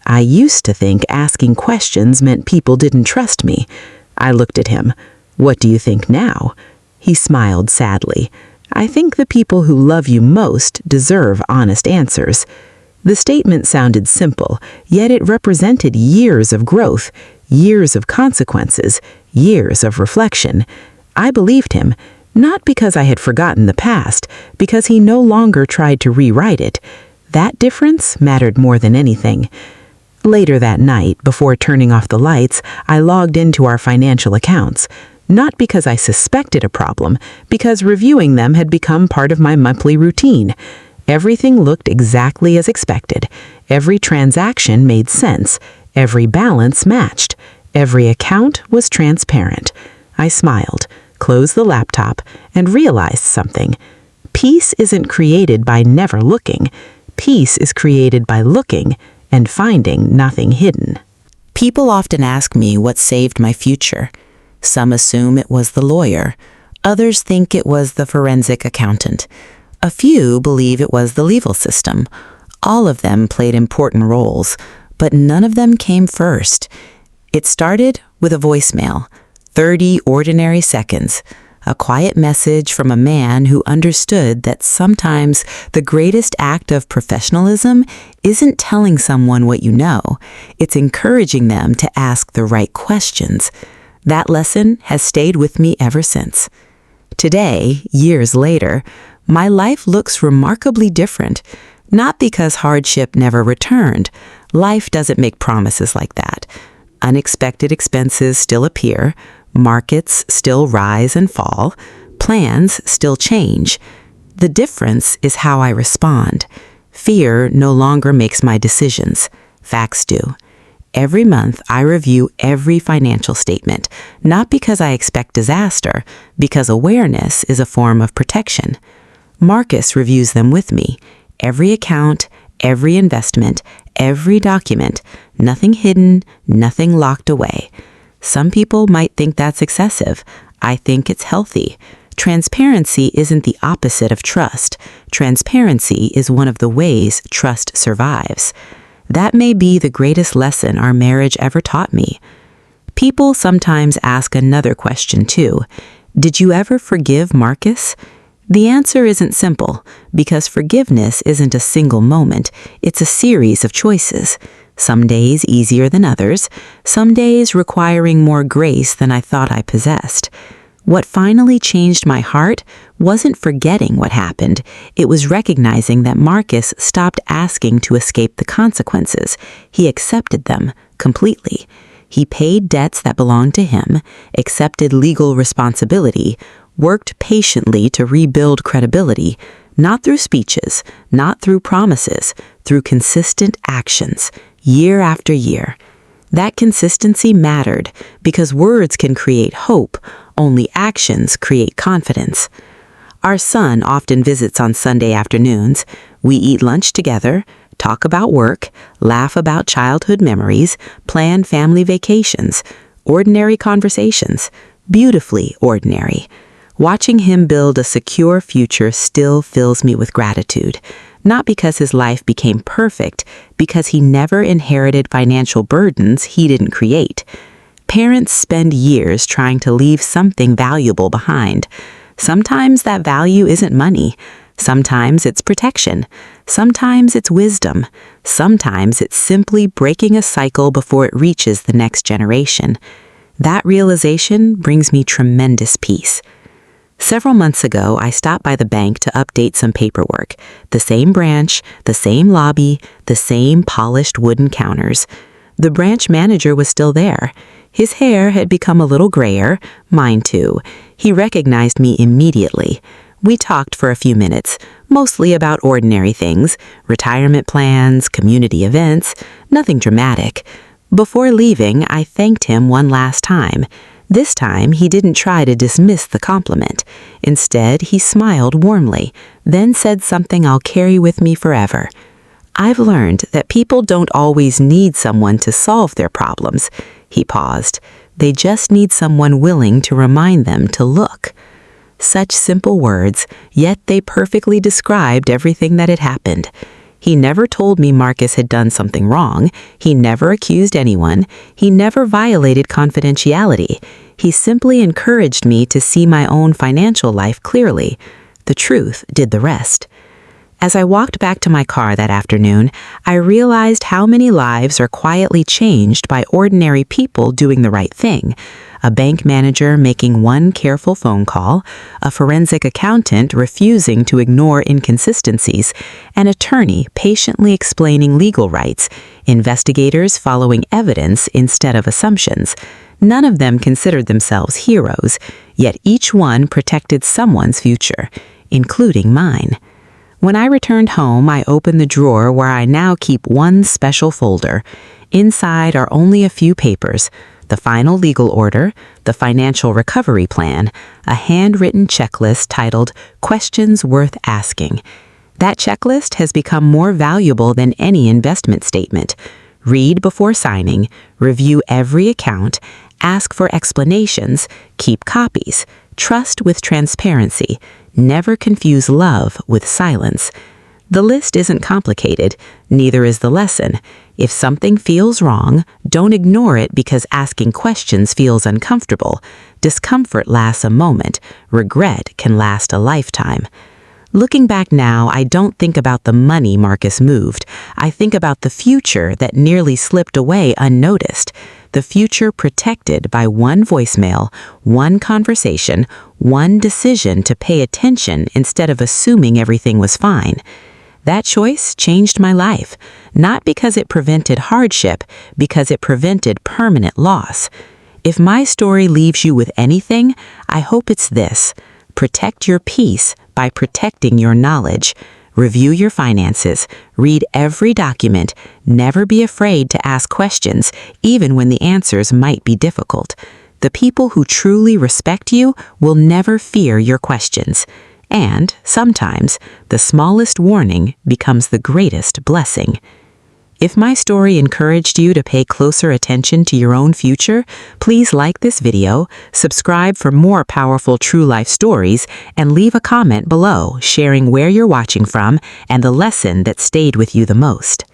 "I used to think asking questions meant people didn't trust me." I looked at him. "What do you think now?" He smiled sadly. "I think the people who love you most deserve honest answers." The statement sounded simple, yet it represented years of growth, years of consequences, years of reflection. I believed him, not because I had forgotten the past, because he no longer tried to rewrite it. That difference mattered more than anything. Later that night, before turning off the lights, I logged into our financial accounts. Not because I suspected a problem, because reviewing them had become part of my monthly routine. Everything looked exactly as expected. Every transaction made sense. Every balance matched. Every account was transparent. I smiled, closed the laptop, and realized something. Peace isn't created by never looking. Peace is created by looking and finding nothing hidden. People often ask me what saved my future. Some assume it was the lawyer. Others think it was the forensic accountant. A few believe it was the legal system. All of them played important roles, but none of them came first. It started with a voicemail, 30 ordinary seconds, a quiet message from a man who understood that sometimes the greatest act of professionalism isn't telling someone what you know, it's encouraging them to ask the right questions. That lesson has stayed with me ever since. Today, years later, my life looks remarkably different, not because hardship never returned. Life doesn't make promises like that. Unexpected expenses still appear, markets still rise and fall, plans still change. The difference is how I respond. Fear no longer makes my decisions. Facts do. Every month, I review every financial statement, not because I expect disaster, because awareness is a form of protection. Marcus reviews them with me. Every account, every investment, every document, nothing hidden, nothing locked away. Some people might think that's excessive. I think it's healthy. Transparency isn't the opposite of trust. Transparency is one of the ways trust survives. That may be the greatest lesson our marriage ever taught me. People sometimes ask another question too. Did you ever forgive Marcus? The answer isn't simple, because forgiveness isn't a single moment, it's a series of choices. Some days easier than others, some days requiring more grace than I thought I possessed. What finally changed my heart wasn't forgetting what happened, it was recognizing that Marcus stopped asking to escape the consequences. He accepted them completely. He paid debts that belonged to him, accepted legal responsibility, worked patiently to rebuild credibility, not through speeches, not through promises, through consistent actions, year after year. That consistency mattered because words can create hope, only actions create confidence. Our son often visits on Sunday afternoons. We eat lunch together, talk about work, laugh about childhood memories, plan family vacations, ordinary conversations, beautifully ordinary. Watching him build a secure future still fills me with gratitude, not because his life became perfect, because he never inherited financial burdens he didn't create. Parents spend years trying to leave something valuable behind. Sometimes that value isn't money. Sometimes it's protection. Sometimes it's wisdom. Sometimes it's simply breaking a cycle before it reaches the next generation. That realization brings me tremendous peace. Several months ago, I stopped by the bank to update some paperwork. The same branch, the same lobby, the same polished wooden counters. The branch manager was still there. His hair had become a little grayer, mine too. He recognized me immediately. We talked for a few minutes, mostly about ordinary things, retirement plans, community events, nothing dramatic. Before leaving, I thanked him one last time. This time, he didn't try to dismiss the compliment. Instead, he smiled warmly, then said something I'll carry with me forever. I've learned that people don't always need someone to solve their problems. He paused. They just need someone willing to remind them to look. Such simple words, yet they perfectly described everything that had happened. He never told me Marcus had done something wrong. He never accused anyone. He never violated confidentiality. He simply encouraged me to see my own financial life clearly. The truth did the rest. As I walked back to my car that afternoon, I realized how many lives are quietly changed by ordinary people doing the right thing. A bank manager making one careful phone call, a forensic accountant refusing to ignore inconsistencies, an attorney patiently explaining legal rights, investigators following evidence instead of assumptions. None of them considered themselves heroes, yet each one protected someone's future, including mine. When I returned home, I opened the drawer where I now keep one special folder. Inside are only a few papers: the final legal order, the financial recovery plan, a handwritten checklist titled Questions Worth Asking. That checklist has become more valuable than any investment statement. Read before signing, review every account, ask for explanations, keep copies, trust with transparency, never confuse love with silence. The list isn't complicated, neither is the lesson. If something feels wrong, don't ignore it because asking questions feels uncomfortable. Discomfort lasts a moment, regret can last a lifetime. Looking back now, I don't think about the money Marcus moved. I think about the future that nearly slipped away unnoticed. The future protected by one voicemail, one conversation, one decision to pay attention instead of assuming everything was fine. That choice changed my life, not because it prevented hardship, because it prevented permanent loss. If my story leaves you with anything, I hope it's this: protect your peace by protecting your knowledge. Review your finances, read every document, never be afraid to ask questions, even when the answers might be difficult. The people who truly respect you will never fear your questions. And, sometimes, the smallest warning becomes the greatest blessing. If my story encouraged you to pay closer attention to your own future, please like this video, subscribe for more powerful true life stories, and leave a comment below sharing where you're watching from and the lesson that stayed with you the most.